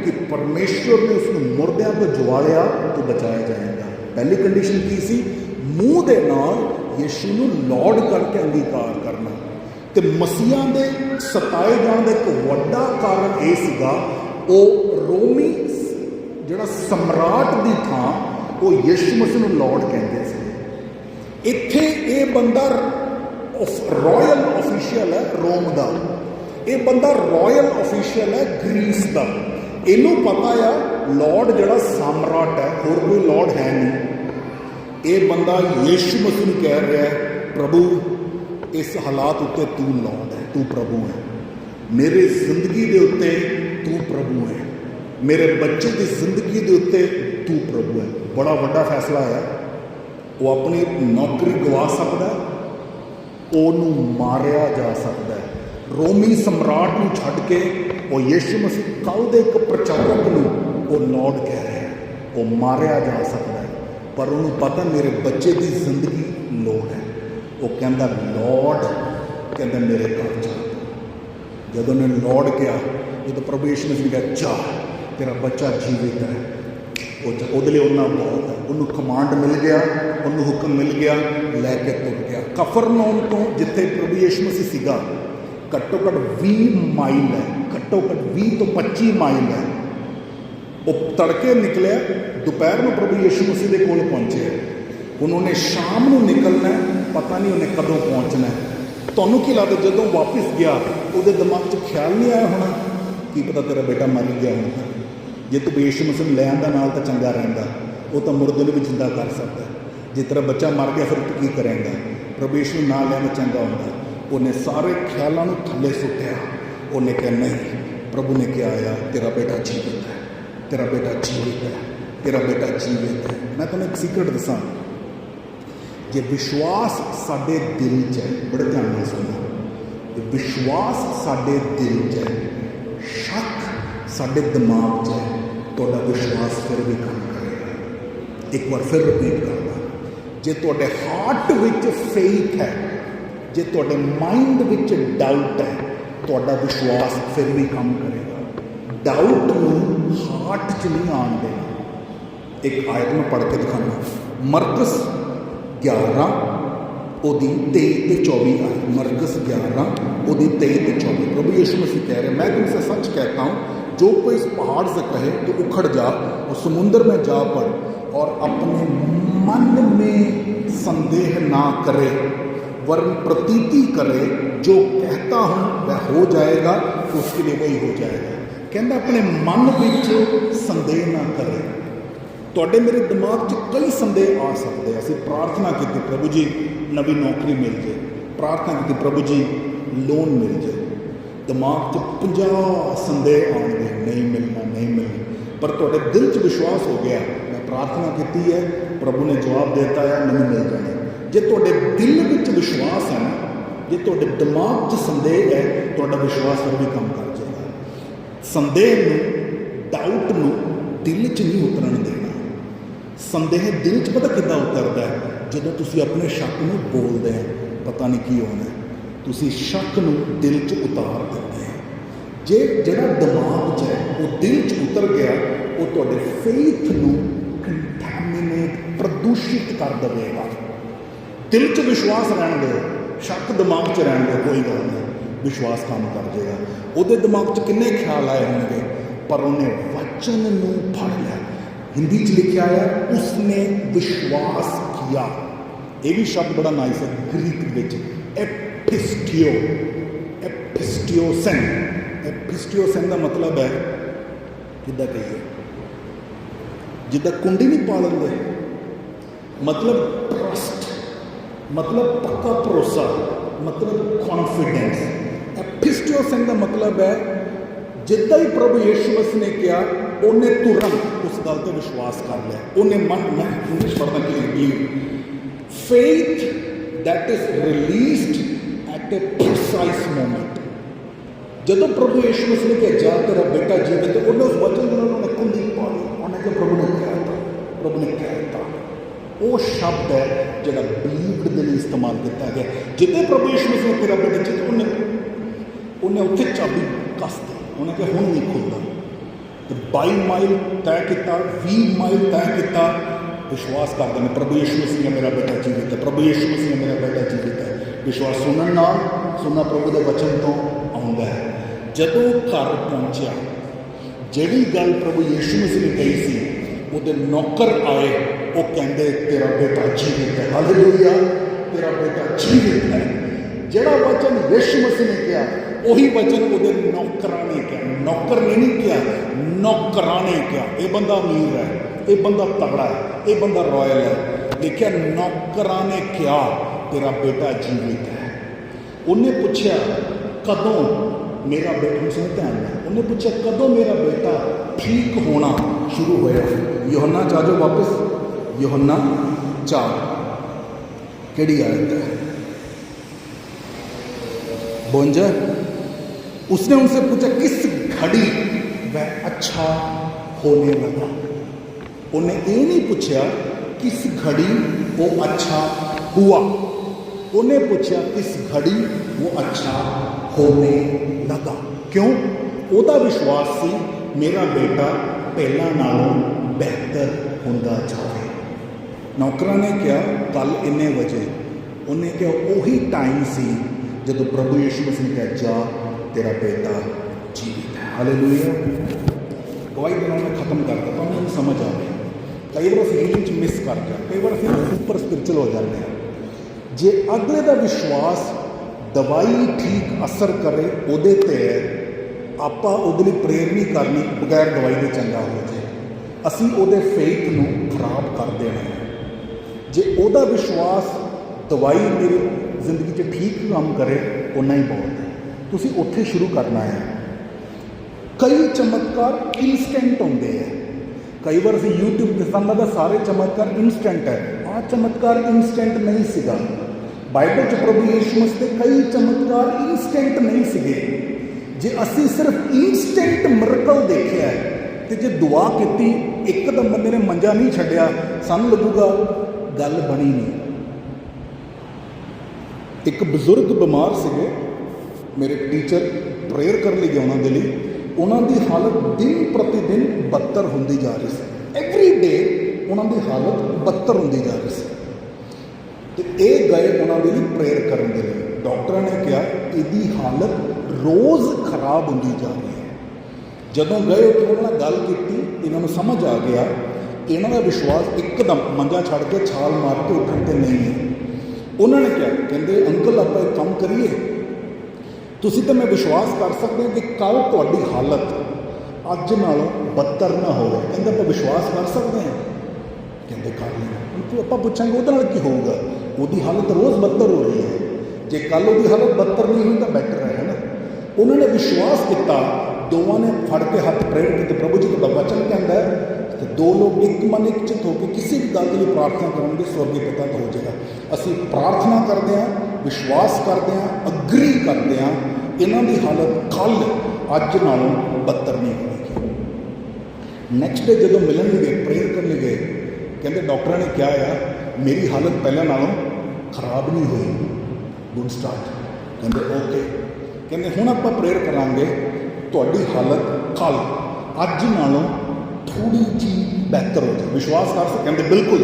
ਕਿ ਪਰਮੇਸ਼ਵਰ ਨੇ ਉਸ ਨੂੰ ਮੁਰਦਿਆਂ ਤੋਂ ਜਵਾਲਿਆ ਤੂੰ ਬਚਾਇਆ ਜਾਏਗਾ। ਪਹਿਲੀ ਕੰਡੀਸ਼ਨ ਕੀ ਸੀ? ਮੂੰਹ ਦੇ ਨਾਲ ਯीशु ਨੂੰ ਲॉर्ड ਕਰਕੇ ਅੰਗੀਕਾਰ ਕਰਨਾ। ਤੇ ਮਸੀਹਾਂ ਦੇ ਸਤਾਏ ਜਾਣ ਦਾ ਇੱਕ ਵੱਡਾ ਕਾਰਨ ਇਹ ਸੀਗਾ, ਉਹ ਰੋਮੀ ਜਿਹੜਾ ਸਮਰਾਟ ਦੀ ਥਾਂ ਉਹ ਯीशु ਮਸੀਹ ਨੂੰ ਲॉर्ड ਕਹਿੰਦੇ ਸੀ। ਇੱਥੇ ਇਹ ਬੰਦਾ ਰਾਇਲ ਅਫੀਸ਼ੀਅਲ ਹੈ ਰੋਮ ਦਾ, ਇਹ ਬੰਦਾ ਰਾਇਲ ਅਫੀਸ਼ੀਅਲ ਹੈ ਗ੍ਰੀਸ ਦਾ। ਇਹਨੂੰ ਪਤਾ ਆ ਲॉर्ड ਜਿਹੜਾ ਸਮਰਾਟ ਹੈ, ਹੋਰ ਕੋਈ ਲॉर्ड ਹੈ ਨਹੀਂ। ਇਹ ਬੰਦਾ ਯीशु ਮਸੀਹ ਨੂੰ ਕਹਿ ਰਿਹਾ ਪ੍ਰਭੂ इस हालात उत्ते तू लॉर्ड है, तू प्रभु है, मेरे जिंदगी के उत्ते तू प्रभु है, मेरे बच्चे की जिंदगी के उत्ते तू प्रभु है। बड़ा वड्डा फैसला है, वो अपनी नौकरी गवा सकता है, ओनू मारिया जा सकता है। रोमी सम्राट नूं छड्ड के वो यीशु मसीह कल दे एक प्रचारक नूं वो लॉर्ड कह रहा है, वो मारिया जा सकता है, पर उन्होंने पता मेरे बच्चे की जिंदगी लॉर्ड है। वो कहता लॉर्ड कहता मेरे घर चल। जब उन्हें लॉर्ड किया, जो प्रभु यीशु मसीह ने कहा जा तेरा बच्चा जीवित है, वो लिए उन्हें बहुत है, उन्होंने कमांड मिल गया, उन्होंने हुक्म मिल गया, लैके तुर गया। कफरनहूम तो जिथे प्रभु यीशु मसीह सीगा घट्टो घट्ट 20 माइल है, घट्टो घट्ट 20 तो 25 माइल है। वो तड़के निकलिया, दोपहर में प्रभु यीशु मसीह के कोल पहुंचे। उन्होंने शाम को निकलना, पता नहीं उन्हें कदों पहुँचना है। तुहानूं की लगता जदों वापस गया उसके दिमाग च ख्याल नहीं आया होना कि पता तेरा बेटा मर गया होना, जे तू यीशु मसीह ले आंदा नाल तो चंगा रहिंदा, वो तो मुर्दे नूं भी जिंदा कर सकता है। जे तेरा बच्चा मर गया फिर तू की करेंगा? प्रभु यीशु ना लिया चंगा होंदा। उन्हें सारे ख्यालों नूं थल्ले सुट्टिया, उन्हें कहा नहीं, प्रभु ने क्या आया तेरा बेटा जीवित है, तेरा बेटा जीवित है, तेरा बेटा जीवित है। मैं तुम्हें एक सीक्रेट दसा, जे विश्वास साडे दिल च है, बड़े ध्यान नाल सुनो, विश्वास साडे दिल च है, शक साडे दिमाग च है, तुहाडा विश्वास फिर भी काम करेगा। एक बार फिर रिपीट करना, जे तुहाडे हार्ट विच फेथ है, जे तुहाडे माइंड विच डाउट है, तुहाडा विश्वास फिर भी काम करेगा। डाउट नूं हार्ट च नहीं आण देना। एक आयत में पढ़ के दिखाना, मरकस 11 ओदी 23 ते 24 आए। मरकस 11 ओदी 23 ते 24। प्रभु यीशु मसीह कह रहे मैं तुमसे सच कहता हूँ, जो कोई इस पहाड़ से कहे तो उखड़ जा और समुद्र में जा पड़ और अपने मन में संदेह ना करे वरन प्रतीति करे, जो कहता हूँ वह हो जाएगा, उसके लिए वही हो जाएगा। कहता अपने मन विच संदेह ना करे। ਤੁਹਾਡੇ ਮੇਰੇ ਦਿਮਾਗ 'ਚ कई संदेह आ सकते हैं। ਅਸੀਂ प्रार्थना की प्रभु जी नवी नौकरी मिल जाए, प्रार्थना की प्रभु जी लोन मिल जाए, दिमाग 'ਚ 50 संदेह आएंगे, नहीं मिलना नहीं मिलना, पर ਤੁਹਾਡੇ दिल 'ਚ विश्वास हो गया, मैं प्रार्थना की है, प्रभु ने जवाब देता है, नहीं मिल जाने। जे ਤੁਹਾਡੇ दिल ਵਿੱਚ विश्वास है ना, जे ਤੁਹਾਡੇ दिमाग 'ਚ संदेह है, ਤੁਹਾਡਾ विश्वास फिर भी काम कर जाएगा। संदेह ਨੂੰ, डाउट ਨੂੰ दिल 'ਚ नहीं उतरन देना। संदेह दिल 'ਚ पता कितना उतरता है, ਜਦੋਂ ਤੁਸੀਂ ਆਪਣੇ ਸ਼ੱਕ ਨੂੰ ਬੋਲਦੇ ਹੋ, ਪਤਾ ਨਹੀਂ ਕੀ ਹੋਣਾ, ਤੁਸੀਂ ਸ਼ੱਕ ਨੂੰ ਦਿਲ 'ਚ ਉਤਾਰ ਦਿੰਦੇ ਹੋ। ਜੇ ਜਿਹੜਾ ਦਿਮਾਗ 'ਚ ਹੈ ਉਹ ਦਿਲ 'ਚ ਉਤਰ ਗਿਆ, ਉਹ ਤੁਹਾਡੇ ਫੇਥ ਨੂੰ ਕੰਟੈਮੀਨੇਟ, ਪ੍ਰਦੂਸ਼ਿਤ ਕਰ ਦੇਵੇਗਾ। ਦਿਲ 'ਚ ਵਿਸ਼ਵਾਸ ਰਹਿਣ ਦਿਓ, ਸ਼ੱਕ ਦਿਮਾਗ 'ਚ ਰਹਿਣ ਦਿਓ, ਕੋਈ ਗੱਲ ਨਹੀਂ, ਵਿਸ਼ਵਾਸ ਕੰਮ ਕਰ ਜਾਏਗਾ। ਉਹਦੇ ਦਿਮਾਗ 'ਚ ਕਿੰਨੇ ਖਿਆਲ ਆਏ ਹੋਣਗੇ, ਪਰ ਉਹਨੇ ਵਚਨ ਨੂੰ ਫੜ ਲਿਆ। हिंदी च लिखा है उसने विश्वास किया। ये भी शब्द बड़ा नाइस है ग्रीक विच, एपिस्टियो, एपिस्टियोसेन। एपिस्टियोसेन का मतलब है किदा कहिए, जिदा कुंडी नहीं पा लेंगे, मतलब ट्रस्ट, मतलब पक्का भरोसा, मतलब कॉन्फिडेंस। एपिस्टियोसेन का मतलब है जिदा ही प्रभु यीशु मसीह ने किया, उन्हें तुरंत उस गल पर विश्वास कर लिया। उन्हें मन, मैं इंग्लिश पढ़ना कि believe, faith that is released at A precise moment. जब प्रभु यीशु मसीह ने कहा जा तेरा बेटा जीवित, तो उन्हें उस वचन में उन्होंने कुंडी पा ली। उन्हें कहा प्रभु ने कहता, प्रभु ने कहता, वो शब्द है जो बिलीव्ड के लिए इस्तेमाल किया गया। जितने प्रभु यीशु मसीह ने तेरा बेटा जीवित, उन्हें उत्थे चाबी कस दी, उन्हें कहा हुण नहीं खुलता। तो 22 माइल तय किया, 20 माइल तय किया, विश्वास करते हैं प्रभु यीशु मसीह ने मेरा बेटा जीवित है, प्रभु यीशु मसीह ने मेरा बेटा जीवित है। विश्वास सुनने नाल, सुनना प्रभु के वचन तो आउंदा है। जदों घर पहुंचा, जिहड़ी गल प्रभु यीशु मसीह ने कही सी, उहदे नौकर आए, वो कहंदे तेरा बेटा जीवित है। हालेलुया, तेरा बेटा जीवित है। जिहड़ा वचन यीशु मसीह ने कहा, वही वचन उहदे नौकरां ने कहा। नौकर ने नहीं कहा, नौकरां ने कहा। ये बंदा अमीर है, ये बंदा तगड़ा है, ये बंदा रॉयल है। देखिए नौकरां ने कहा तेरा बेटा जीवित है। उन्हें पूछा कदों मेरा बेटा, सुन ध्यान में, उन्हें पूछा कदों मेरा बेटा ठीक होना शुरू होया। यूहन्ना 4 जाओ वापस, यूहन्ना 4 केड़ी आयत है, 52। उसने उनसे पूछा किस घड़ी वह अच्छा होने लगा। उन्हें ये नहीं पूछा किस घड़ी वो अच्छा हुआ, उन्हें पूछा किस घड़ी वो अच्छा होने लगा। क्यों? ओदा विश्वास सी मेरा बेटा पहला नालों बेहतर होंदा जाए। नौकरां ने कहा कल इन्ने बजे, उन्हें कहा उही टाइम सी जब प्रभु यीशु मसीह ने कहा जा तेरा बेटा जीवित है। हालेलुया। गवाही देना मैं खत्म कर देता हूँ, नहीं समझ आ गई। कई बार असीं हीलिंग मिस कर जाए, कई बार असीं सुपर स्पिरिचुअल हो जाते हैं। जे अगले का विश्वास दवाई ठीक असर करे उहदे ते है, आपां उहदे लई प्रेयर नहीं करनी बगैर दवाई के चंगा हो जाए, असीं उहदे फेथ नूं खराब कर देना है। जे उहदा विश्वास दवाई मेरी जिंदगी च ठीक काम करे, उन्ना ही बहुत है। तुसीं उत्थे शुरू करना है। कई चमत्कार इंस्टेंट होंदे है। कई बार असीं यूट्यूब ते सानूं लगदा सारे चमत्कार इंस्टेंट है। आह चमत्कार इंस्टेंट नहीं सीगा। बाइबल च प्रभु यीशु मसीह दे कई चमत्कार इंस्टेंट नहीं सीगे। जे असीं सिर्फ इंस्टेंट मिरेकल देखिया है, ते जे दुआ कीती एकदम बंदे ने मंजा नहीं छड्डिया, सानूं लगूगा गल बनी नहीं। एक बजुर्ग बीमार सीगे, मेरे टीचर प्रेयर करने लगे उन्होंने लिए, उन्होंने हालत दिन प्रतिदिन बदतर होंदी जा रही सी। एवरी डे उन्होंने हालत बदतर होंदी जा रही सी। तो ये गए उन्होंने लिए प्रेयर करने के लिए। डॉक्टर ने कहा इसकी हालत रोज़ खराब होंदी जा रही है। जदों गए तो उन्होंने गल की, इन्होंने समझ आ गया इन्हों का विश्वास एकदम मंजा छड़ के छाल मार के उठन ते नहीं है। ਉਹਨਾਂ ਨੇ ਕਿਹਾ, ਕਹਿੰਦੇ ਅੰਕਲ ਆਪਾਂ ਇੱਕ ਕੰਮ ਕਰੀਏ, ਤੁਸੀਂ ਤਾਂ ਮੈਂ ਵਿਸ਼ਵਾਸ ਕਰ ਸਕਦੇ ਹਾਂ ਕਿ ਕੱਲ੍ਹ ਤੁਹਾਡੀ ਹਾਲਤ ਅੱਜ ਨਾਲੋਂ ਬੱਤਰ ਨਾ ਹੋਵੇ। ਕਹਿੰਦੇ ਆਪਾਂ ਵਿਸ਼ਵਾਸ ਕਰ ਸਕਦੇ ਹਾਂ? ਕਹਿੰਦੇ ਕਰ ਲਈ। ਆਪਾਂ ਪੁੱਛਾਂਗੇ ਉਹਦੇ ਨਾਲ ਕੀ ਹੋਊਗਾ? ਉਹਦੀ ਹਾਲਤ ਰੋਜ਼ ਬੱਤਰ ਹੋ ਰਹੀ ਹੈ, ਜੇ ਕੱਲ੍ਹ ਉਹਦੀ ਹਾਲਤ ਬੱਤਰ ਨਹੀਂ ਹੋਈ ਤਾਂ ਬੈਟਰ ਹੈ ਨਾ। ਉਹਨਾਂ ਨੇ ਵਿਸ਼ਵਾਸ ਕੀਤਾ, ਦੋਵਾਂ ਨੇ ਫੜ ਕੇ ਹੱਥ ਪ੍ਰੇਰ ਕੀਤੇ। ਪ੍ਰਭੂ ਜੀ ਦਾ ਵਚਨ ਕਹਿੰਦਾ ਹੈ ਕਿ ਦੋ ਲੋਕ ਇੱਕ ਮਨ ਇੱਕ ਚਿੱਤ ਹੋ ਕੇ ਕਿਸੇ ਵੀ ਗੱਲ ਦੇ ਲਈ ਪ੍ਰਾਰਥਨਾ ਕਰਨਗੇ, ਸਵਰਗੀ ਪਿਤਾ ਤੋਂ ਹੋ ਜਾਏਗਾ। ਅਸੀਂ ਪ੍ਰਾਰਥਨਾ ਕਰਦੇ ਹਾਂ, ਵਿਸ਼ਵਾਸ ਕਰਦੇ ਹਾਂ, ਅਗਰੀ ਕਰਦੇ ਹਾਂ, ਇਹਨਾਂ ਦੀ ਹਾਲਤ ਕੱਲ੍ਹ ਅੱਜ ਨਾਲੋਂ ਬੱਤਰ ਨਹੀਂ ਹੋਵੇਗੀ। ਨੈਕਸਟ ਡੇ ਜਦੋਂ ਮਿਲਣ ਗਏ, ਪ੍ਰੇਅਰ ਕਰਨ ਗਏ, ਕਹਿੰਦੇ ਡਾਕਟਰਾਂ ਨੇ ਕਿਹਾ ਆ ਮੇਰੀ ਹਾਲਤ ਪਹਿਲਾਂ ਨਾਲੋਂ ਖਰਾਬ ਨਹੀਂ ਹੋਈ। Good start. ਕਹਿੰਦੇ ਓਕੇ। ਕਹਿੰਦੇ ਹੁਣ ਆਪਾਂ ਪ੍ਰੇਅਰ ਕਰਾਂਗੇ, ਤੁਹਾਡੀ ਹਾਲਤ ਕੱਲ੍ਹ ਅੱਜ ਨਾਲੋਂ ਥੋੜ੍ਹੀ ਜਿਹੀ ਬਿਹਤਰ ਹੋ ਜਾਏ। ਵਿਸ਼ਵਾਸ ਕਰ ਸਕਦੇ? ਕਹਿੰਦੇ ਬਿਲਕੁਲ।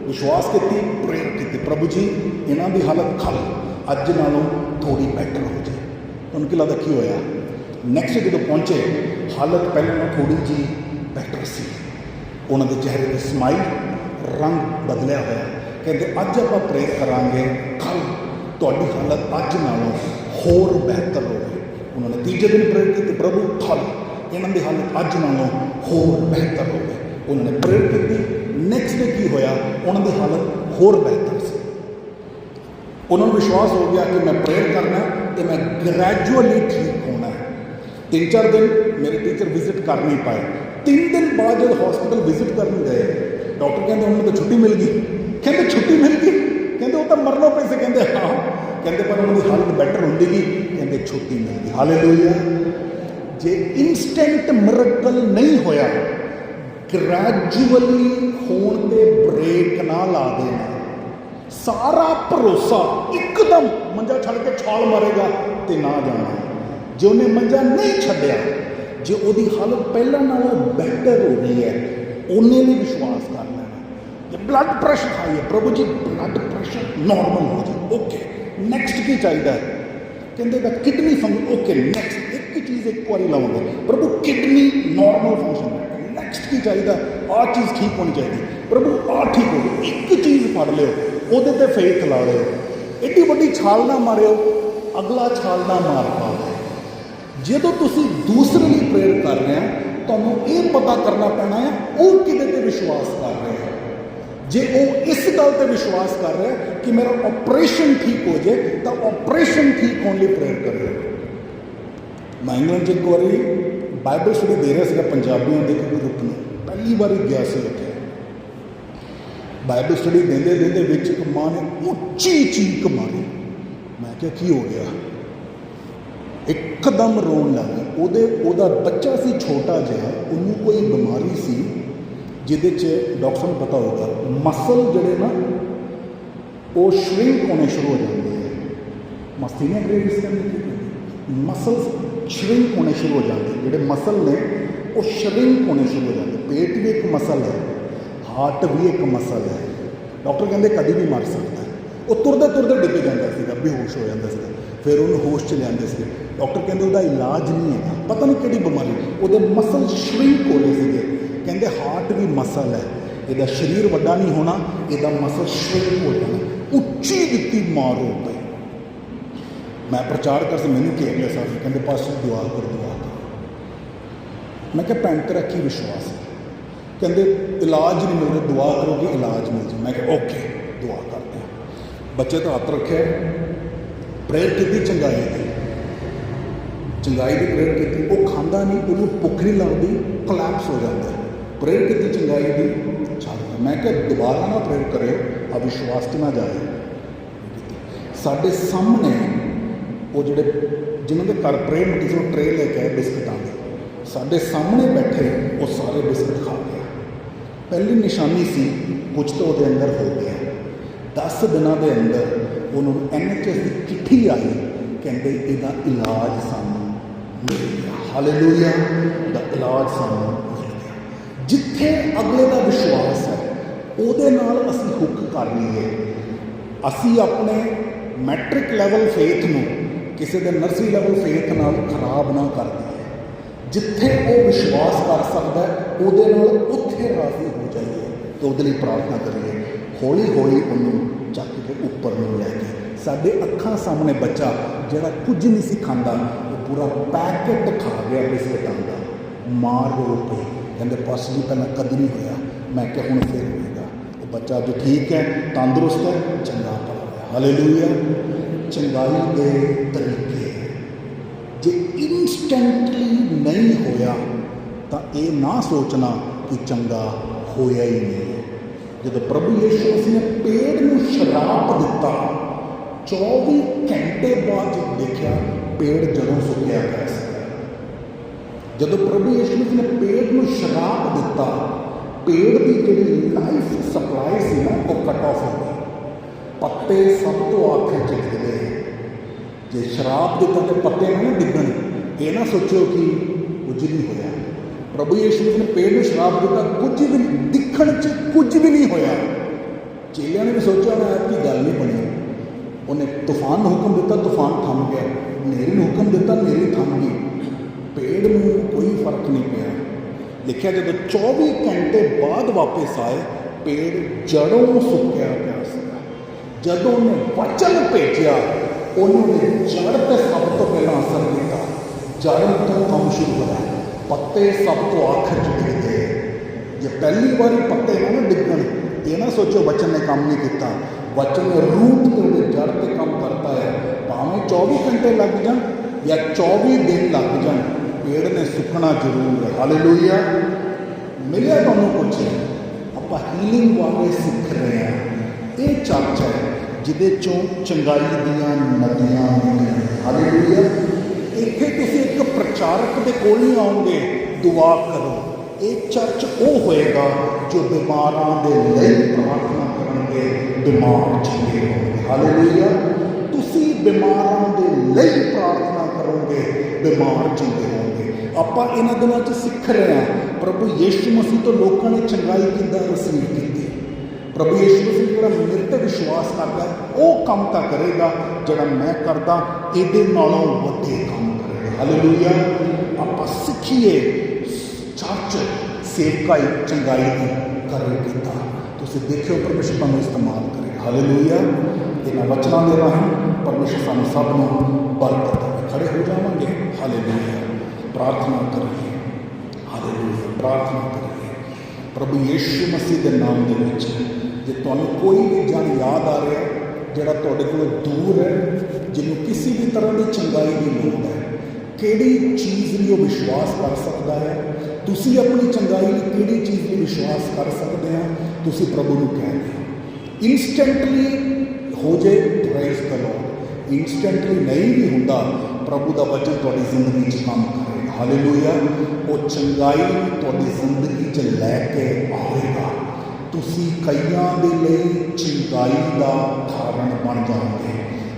ਵਿਸ਼ਵਾਸ ਕੀਤੀ, ਪ੍ਰੇਅਰ ਕੀਤੀ, ਪ੍ਰਭੂ ਜੀ ਇਹਨਾਂ ਦੀ ਹਾਲਤ ਕੱਲ੍ਹ ਅੱਜ ਨਾਲੋਂ ਥੋੜ੍ਹੀ ਬਿਹਤਰ ਹੋ ਜਾਏ। ਤੁਹਾਨੂੰ ਕੀ ਲੱਗਦਾ ਕੀ ਹੋਇਆ? ਨੈਕਸਟ ਜਦੋਂ ਪਹੁੰਚੇ, ਹਾਲਤ ਪਹਿਲਾਂ ਨਾਲੋਂ ਥੋੜ੍ਹੀ ਜਿਹੀ ਬਿਹਤਰ ਸੀ। ਉਹਨਾਂ ਦੇ ਚਿਹਰੇ 'ਤੇ ਸਮਾਈਲ, ਰੰਗ ਬਦਲਿਆ ਹੋਇਆ। ਕਹਿੰਦੇ ਅੱਜ ਆਪਾਂ ਪ੍ਰੇਅਰ ਕਰਾਂਗੇ, ਕੱਲ੍ਹ ਤੁਹਾਡੀ ਹਾਲਤ ਅੱਜ ਨਾਲੋਂ ਹੋਰ ਬਿਹਤਰ ਹੋਵੇ। ਉਹਨਾਂ ਨੇ ਤੀਜੇ ਦਿਨ ਪ੍ਰੇਅਰ ਕੀਤੀ, ਪ੍ਰਭੂ ਕੱਲ੍ਹ ਇਹਨਾਂ ਦੀ ਹਾਲਤ ਅੱਜ ਨਾਲੋਂ ਹੋਰ ਬਿਹਤਰ ਹੋਵੇ। ਉਹਨਾਂ ਨੇ ਪ੍ਰੇਅਰ ਕੀਤੀ। ਨੈਕਸਟ ਡੇ ਕੀ ਹੋਇਆ? ਉਹਨਾਂ ਦੀ ਹਾਲਤ ਹੋਰ ਬਿਹਤਰ ਸੀ। ਉਹਨਾਂ ਨੂੰ ਵਿਸ਼ਵਾਸ ਹੋ ਗਿਆ ਕਿ ਮੈਂ ਪ੍ਰੇਅਰ ਕਰਨਾ ਅਤੇ ਮੈਂ ਗ੍ਰੈਜੂਅਲੀ ਠੀਕ ਹੋਣਾ ਹੈ। 3-4 ਦਿਨ ਮੇਰੇ ਟੀਚਰ ਵਿਜ਼ਿਟ ਕਰ ਨਹੀਂ ਪਾਏ। 3 ਦਿਨ ਬਾਅਦ ਜਦ ਹਸਪੀਟਲ ਵਿਜ਼ਿਟ ਕਰਨ ਗਏ, ਡਾਕਟਰ ਕਹਿੰਦੇ ਉਹਨਾਂ ਨੂੰ ਤਾਂ ਛੁੱਟੀ ਮਿਲ ਗਈ। ਕਹਿੰਦੇ ਛੁੱਟੀ ਮਿਲ ਗਈ? ਕਹਿੰਦੇ ਉਹ ਤਾਂ ਮਰਨੋਂ ਪਏ ਸੀ। ਕਹਿੰਦੇ ਹਾਂ। ਕਹਿੰਦੇ ਪਰ ਉਹਨਾਂ ਦੀ ਹਾਲਤ ਬੈਟਰ ਹੁੰਦੀ ਗਈ। ਕਹਿੰਦੇ ਛੁੱਟੀ ਮਿਲ ਗਈ। ਹਾਲੇਲੂਇਆ। ਜੇ ਇਨਸਟੈਂਟ ਮਿਰੇਕਲ ਨਹੀਂ ਹੋਇਆ, ਗ੍ਰੈਜੂਅਲੀ ਹੋਣ 'ਤੇ ਬ੍ਰੇਕ ਨਾ ਲਾ ਦੇਣਾ। ਸਾਰਾ ਭਰੋਸਾ ਇੱਕਦਮ ਮੰਜਾ ਛੱਡ ਕੇ ਛਾਲ ਮਾਰੇਗਾ ਤੇ ਨਾ ਜਾਣਾ। ਜੇ ਉਹਨੇ ਮੰਜਾ ਨਹੀਂ ਛੱਡਿਆ, ਜੇ ਉਹਦੀ ਹਾਲਤ ਪਹਿਲਾਂ ਨਾਲੋਂ ਬਿਹਤਰ ਹੋ ਗਈ ਹੈ, ਉਹਨੇ ਵੀ ਵਿਸ਼ਵਾਸ ਕਰ ਲੈਣਾ। ਜੇ ਬਲੱਡ ਪ੍ਰੈਸ਼ਰ ਹਾਈ ਹੈ, ਪ੍ਰਭੂ ਜੀ ਬਲੱਡ ਪ੍ਰੈਸ਼ਰ ਨੋਰਮਲ ਹੋ ਜਾਏ। ਓਕੇ। ਨੈਕਸਟ ਕੀ ਚਾਹੀਦਾ ਹੈ? ਕਹਿੰਦੇ ਦਾ ਕਿਡਨੀ ਫੰਕਸ਼ਨ। ਓਕੇ। ਨੈਕਸਟ ਇੱਕ ਚੀਜ਼ ਇੱਕ ਵਾਰੀ ਲਾਉਂਗੇ, ਪ੍ਰਭੂ ਕਿਡਨੀ ਨੋਰਮਲ ਫੰਕਸ਼ਨ ਹੈ। ਨੈਕਸਟ ਕੀ ਚਾਹੀਦਾ? ਆਹ ਚੀਜ਼ ਠੀਕ ਹੋਣੀ ਚਾਹੀਦੀ। ਪ੍ਰਭੂ ਆਹ ਠੀਕ ਹੋ ਗਈ। ਇੱਕ ਚੀਜ਼ ਫੜ ਲਿਓ, ਉਹਦੇ 'ਤੇ ਫੇਥ ਲਾ ਲਿਓ। ਐਡੀ ਵੱਡੀ ਛਾਲ ਨਾ ਮਾਰਿਓ, ਅਗਲਾ ਛਾਲ ਨਾ ਮਾਰ ਪਾਓ। ਜਦੋਂ ਤੁਸੀਂ ਦੂਸਰੇ ਲਈ ਪ੍ਰੇਅਰ ਕਰ ਰਹੇ ਹੋ, ਤੁਹਾਨੂੰ ਇਹ ਪਤਾ ਕਰਨਾ ਪੈਣਾ ਹੈ ਉਹ ਕਿਹਦੇ 'ਤੇ ਵਿਸ਼ਵਾਸ ਕਰ ਰਿਹਾ ਹੈ। ਜੇ ਉਹ ਇਸ ਗੱਲ 'ਤੇ ਵਿਸ਼ਵਾਸ ਕਰ ਰਿਹਾ ਕਿ ਮੇਰਾ ਆਪਰੇਸ਼ਨ ਠੀਕ ਹੋ ਜਾਏ, ਤਾਂ ਆਪਰੇਸ਼ਨ ਠੀਕ ਹੋਣ ਲਈ ਪ੍ਰੇਅਰ ਕਰਿਓ। ਮੈਂ ਇੰਗਲੈਂਡ 'ਚ ਇੱਕ ਵਾਰੀ ਬਾਈਬਲ ਸਟੱਡੀ ਦੇ ਰਿਹਾ ਸੀਗਾ ਪੰਜਾਬੀਆਂ ਦੇ ਗਰੁੱਪ ਨੂੰ। ਪਹਿਲੀ ਵਾਰੀ ਗਿਆ ਸੀ ਉੱਥੇ। ਬਾਈਬਲ ਸਟੱਡੀ ਦਿੰਦੇ ਵਿੱਚ ਇੱਕ ਮਾਂ ਨੇ ਉੱਚੀ ਚੀਕ ਮਾਰੀ। ਮੈਂ ਕਿਹਾ ਕੀ ਹੋ ਗਿਆ? ਇੱਕਦਮ ਰੋਣ ਲੱਗ ਗਈ। ਉਹਦਾ ਬੱਚਾ ਸੀ ਛੋਟਾ ਜਿਹਾ, ਉਹਨੂੰ ਕੋਈ ਬਿਮਾਰੀ ਸੀ ਜਿਹਦੇ 'ਚ ਡਾਕਟਰ ਨੂੰ ਪਤਾ ਹੋਊਗਾ ਮਸਲ ਜਿਹੜੇ ਨਾ ਉਹ ਸ਼ਰਿੰਕ ਹੋਣੇ ਸ਼ੁਰੂ ਹੋ ਜਾਂਦੇ ਹੈ। ਮਸਤੀਨੀਆਂ ਗ੍ਰੇਵਿਸ ਕਰਨੀ, ਮਸਲਸ ਸ਼ਰਿੰਕ ਹੋਣੇ ਸ਼ੁਰੂ ਹੋ ਜਾਂਦੇ। ਜਿਹੜੇ ਮਸਲ ਨੇ ਉਹ ਸ਼ਰਿੰਕ ਹੋਣੇ ਸ਼ੁਰੂ ਹੋ ਜਾਂਦੇ। ਪੇਟ ਵੀ ਇੱਕ ਮਸਲ ਹੈ, ਹਾਰਟ ਵੀ ਇੱਕ ਮਸਲ ਹੈ। ਡਾਕਟਰ ਕਹਿੰਦੇ ਕਦੀ ਵੀ ਮਰ ਸਕਦਾ। ਉਹ ਤੁਰਦੇ ਡਿੱਗ ਜਾਂਦਾ ਸੀਗਾ, ਬੇਹੋਸ਼ ਹੋ ਜਾਂਦਾ ਸੀਗਾ। ਫਿਰ ਉਹਨੂੰ ਹੋਸ਼ 'ਚ ਲਿਆਉਂਦੇ ਸੀਗੇ। ਡਾਕਟਰ ਕਹਿੰਦੇ ਉਹਦਾ ਇਲਾਜ ਨਹੀਂ ਹੈਗਾ, ਪਤਾ ਨਹੀਂ ਕਿਹੜੀ ਬਿਮਾਰੀ। ਉਹਦੇ ਮਸਲ ਸ਼ਰਿੰਕ ਹੋ ਰਹੇ ਸੀਗੇ। ਕਹਿੰਦੇ ਹਾਰਟ ਵੀ ਮਸਲ ਹੈ, ਇਹਦਾ ਸਰੀਰ ਵੱਡਾ ਨਹੀਂ ਹੋਣਾ, ਇਹਦਾ ਮਸਲ ਸ਼ਰਿੰਕ ਹੋ ਜਾਣਾ। ਉੱਚੀ ਦਿੱਤੀ ਮਾਰ ਹੋ ਪਈ। ਮੈਂ ਪ੍ਰਚਾਰ ਕਰ ਸੀ, ਮੈਨੂੰ ਘੇਰ ਲਿਆ ਸਾਰੇ। ਕਹਿੰਦੇ ਪਾਸਟਰ ਦੁਆ ਕਰੋ। ਮੈਂ ਕਿਹਾ ਭੈਣ ਤੇਰਾ ਕੀ ਵਿਸ਼ਵਾਸ ਹੈ? ਕਹਿੰਦੇ ਇਲਾਜ ਨਹੀਂ ਮਿਲ ਰਿਹਾ, ਦੁਆ ਕਰੋਗੇ ਇਲਾਜ ਮਿਲ ਜਾਏ। ਮੈਂ ਕਿਹਾ ਓਕੇ, ਦੁਆ ਕਰਦੇ ਹਾਂ। ਬੱਚੇ ਤੋਂ ਹੱਥ ਰੱਖਿਆ, ਪ੍ਰੇਅਰ ਕੀਤੀ ਚੰਗਾਈ ਦੀ ਪ੍ਰੇਅਰ ਕੀਤੀ। ਉਹ ਖਾਂਦਾ ਨਹੀਂ, ਉਹਨੂੰ ਭੁੱਖ ਨਹੀਂ ਲੱਗਦੀ, ਕੋਲੈਪਸ ਹੋ ਜਾਂਦਾ। ਪ੍ਰੇਅਰ ਕੀਤੀ ਚੰਗਾਈ ਦੀ, ਛੱਡ। ਮੈਂ ਕਿਹਾ ਦੁਬਾਰਾ ਨਾ ਪ੍ਰੇਅਰ ਕਰਿਓ, ਆ ਵਿਸ਼ਵਾਸ 'ਚ ਨਾ ਜਾਏ। ਸਾਡੇ ਸਾਹਮਣੇ ਉਹ ਜਿਹੜੇ ਜਿਨ੍ਹਾਂ ਦੇ ਘਰ ਪ੍ਰੇਅਰ ਮੀਟਿੰਗ ਸੀ, ਉਹ ਟਰੇ ਲੈ ਕੇ ਆਏ ਬਿਸਕਟਾਂ ਦੇ। ਸਾਡੇ ਸਾਹਮਣੇ ਬੈਠੇ ਉਹ ਸਾਰੇ ਬਿਸਕਟ ਖਾ ਗਏ। ਪਹਿਲੀ ਨਿਸ਼ਾਨੀ ਸੀ ਕੁਝ ਤਾਂ ਉਹਦੇ ਅੰਦਰ ਹੋ ਗਿਆ। 10 ਦਿਨਾਂ ਦੇ ਅੰਦਰ ਉਹਨਾਂ ਨੂੰ NHS ਦੀ ਚਿੱਠੀ ਆਈ, ਕਹਿੰਦੇ ਇਹਦਾ ਇਲਾਜ ਸਾਨੂੰ ਮਿਲ ਗਿਆ। ਹਾਲੇਲੂਇਆ। ਦਾ ਇਲਾਜ ਸਾਨੂੰ ਮਿਲ ਗਿਆ। ਜਿੱਥੇ ਅਗਲੇ ਦਾ ਵਿਸ਼ਵਾਸ ਹੈ ਉਹਦੇ ਨਾਲ ਅਸੀਂ ਹੁੱਕ ਕਰ ਲਈਏ। ਅਸੀਂ ਆਪਣੇ ਮੈਟ੍ਰਿਕ ਲੈਵਲ ਫੇਥ ਨੂੰ ਕਿਸੇ ਦੇ ਨਰਸਰੀ ਲੈਵਲ ਫੇਥ ਨਾਲ ਖਰਾਬ ਨਾ ਕਰ ਦਈਏ। ਜਿੱਥੇ ਉਹ ਵਿਸ਼ਵਾਸ ਕਰ ਸਕਦਾ ਉਹਦੇ ਨਾਲ ਉੱਥੇ ਰਾਜ਼ੀ ਹੋ ਜਾਈਏ ਅਤੇ ਉਹਦੇ ਲਈ ਪ੍ਰਾਰਥਨਾ ਕਰੀਏ। ਹੌਲੀ ਹੌਲੀ ਉਹਨੂੰ ਚੱਕ वो उपर नूं लैके साडे अखां सामने बच्चा जिहड़ा कुछ नहीं सी खांदा वो पूरा पैकेट खा गया बिस्किटां दा, मार रो पई, कहंदे पास जी पहलां कदी नहीं होया, मैं क्या हुण फिर होएगा। वो बच्चा अज ठीक है, तंदुरुस्त है, चंगा भला है। हालेलुया। चंगाई दे तरीके जे इंस्टेंटली नहीं होया तो ये ना सोचना कि चंगा होया ही नहीं है। जब प्रभु यीशु मसीह ने पेड़ में शराप दिता, 24 घंटे बाद जब देखा पेड़ जड़ों सुक्या पै सका। जब प्रभु यीशु मसीह ने पेड़ में शराप दिता, पेड़ की जी लाइफ सप्लाई सी ना वो कट ऑफ हो गई। पत्ते सब तो आखिर च डिगते हैं। जे शराब दिता तो पत्ते ना डिगन, ये ना सोचो कि कुछ नहीं होया। प्रभु यीशु मसीह ने पेड़ में शराब दिता, कुछ भी दिखण च कुछ भी नहीं होया। चेलियां ने भी सोचा ना कि गल नहीं बनी। उन्हें तूफान में हुक्म दिता, तूफान थम गया, नेरी ने हुक्म दिता, नेरी थम गई, पेड़ में कोई फर्क नहीं पाया। लिखा जब 24 घंटे बाद वापस आए, पेड़ जड़ों सुक्या पिया सीगा। जदों उन्हें वचन भेजा, उन्होंने जड़ पर सब तो पहला असर किया, जड़ तो कम शुरू होया, पत्ते सब तो आखिर च डिगते। जे पहली बारी पत्ते ना डिगन, ये ना सोचो वचन ने काम नहीं किया, वचन रूट के जड़ पर काम करता है। भावें 24 घंटे लग जान या 24 दिन लग जान, पेड़ ने सुकना जरूर है। हालेलुया। मिले तुहानूं कुछ आपां हीलिंग वाले सीख रहे हैं। ये चर्च है जिहदे चों चंगाई दियां नदियां निकलण। हालेलुया। इत्थे तुसीं एक प्रचारक दे कोल नहीं आओगे दुआ करो, एक चर्च वो होएगा जो बीमारां दे लई प्रार्थना करनगे, बीमार चंगे होणगे। हालेलुया। तुसीं बीमारां दे लई प्रार्थना करोगे, बीमार चंगे होणगे। आपां इन्हां दिनां च सीख रहे हैं प्रभु यीशु मसीह तो लोगों ने चंगाई किद्दां रसीव कीती। प्रभु यीशु मसीह जिहड़ा मेरे ते विश्वास करदा है वो काम तां करेगा, जिहड़ा मैं करदा इहदे नालों वड्डे काम करेगा। हालेलुया। आपां सीखीए चर्च सेवकाई चंगाई दी करे किद्दां। तुसीं देखियो परमेश्वर तुहानूं इस्तेमाल करे। हालेलुया। इन्हां वचनां दे राहीं परमेश्वर सानूं सब नूं बरकत देवे। खड़े हो जावांगे। हालेलुया। प्रार्थना करिए। हालेलुया। प्रार्थना करिए प्रभु यीशु मसीह के नाम दे विच। जे तुहानूं कोई भी जन याद आ रहा है जिहड़ा तुहाडे कोल दूर है, जिन्हों किसी भी तरह की चंगाई की लोड़ है, किहड़ी चीज़ लिए वो विश्वास कर सकता है, तुसीं अपनी चंगाई लिए किहड़ी चीज़ लिए विश्वास कर सकते हैं, तुसीं प्रभु नूं कह दिओ। इंस्टेंटली हो जाए, प्रेज़ द लॉर्ड। इंस्टेंटली नहीं भी हुंदा, प्रभु का वचन तुहाडी जिंदगी च काम करे। हालेलुया। वो चंगाई तुहाडी जिंदगी च लैके आएगा। तुसीं कईयां दे लई चंगाई का कारण बन जाओगे,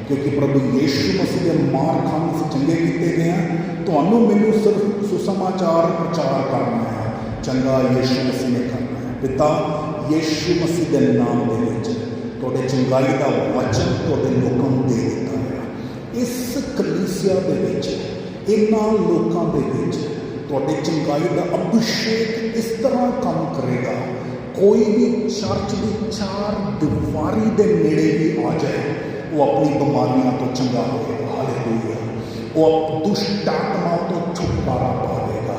क्योंकि प्रभु यीशु मसीह के मार खाने से चंगे किए गए हैं। तुहानूं मैनूं सिर्फ सुसमाचार प्रचार करना है, चंगा यीशु मसीह ने करना है। पिता यीशु मसीह के नाम दे विच तुहाडे चंगाई का वचन तुहाडे लोकां नूं दे दिता है। इस कलीसिया दे विच इन्हां लोकां दे विच तुहाडे चंगाई का अभिषेक इस तरह काम करेगा, कोई भी चर्च की चार दीवारी के नेड़े भी आ जाए वो अपनी बीमारियों तो चंगा होगा। हालेलुया। वो दुष्ट आत्माओं तो छुटकारा पाएगा,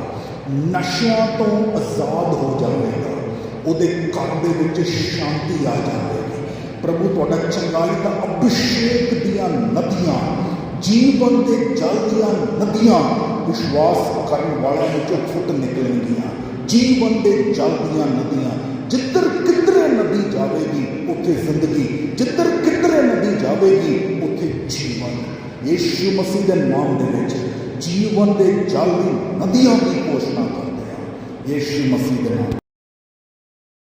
नशियां तो आज़ाद हो जाएगा, उहदे घर दे विच शांति आ जाएगी। प्रभु तुहाडा चंगाई का अभिषेक दियां नदियां, जीवन के जल दियां नदियां विश्वास करने वालों विचों फुट निकलणगियां। जीवन के जल दियां नदियां, जिधर किधरे नदी जाएगी उत्थे जिंदगी, जिधर किधरे नदी जाएगी उत्थे जीवन। यीशु मसीह के नाम दे विच जीवन के जल दी नदियां की घोषणा करते हैं। यीशु मसीह के नाम।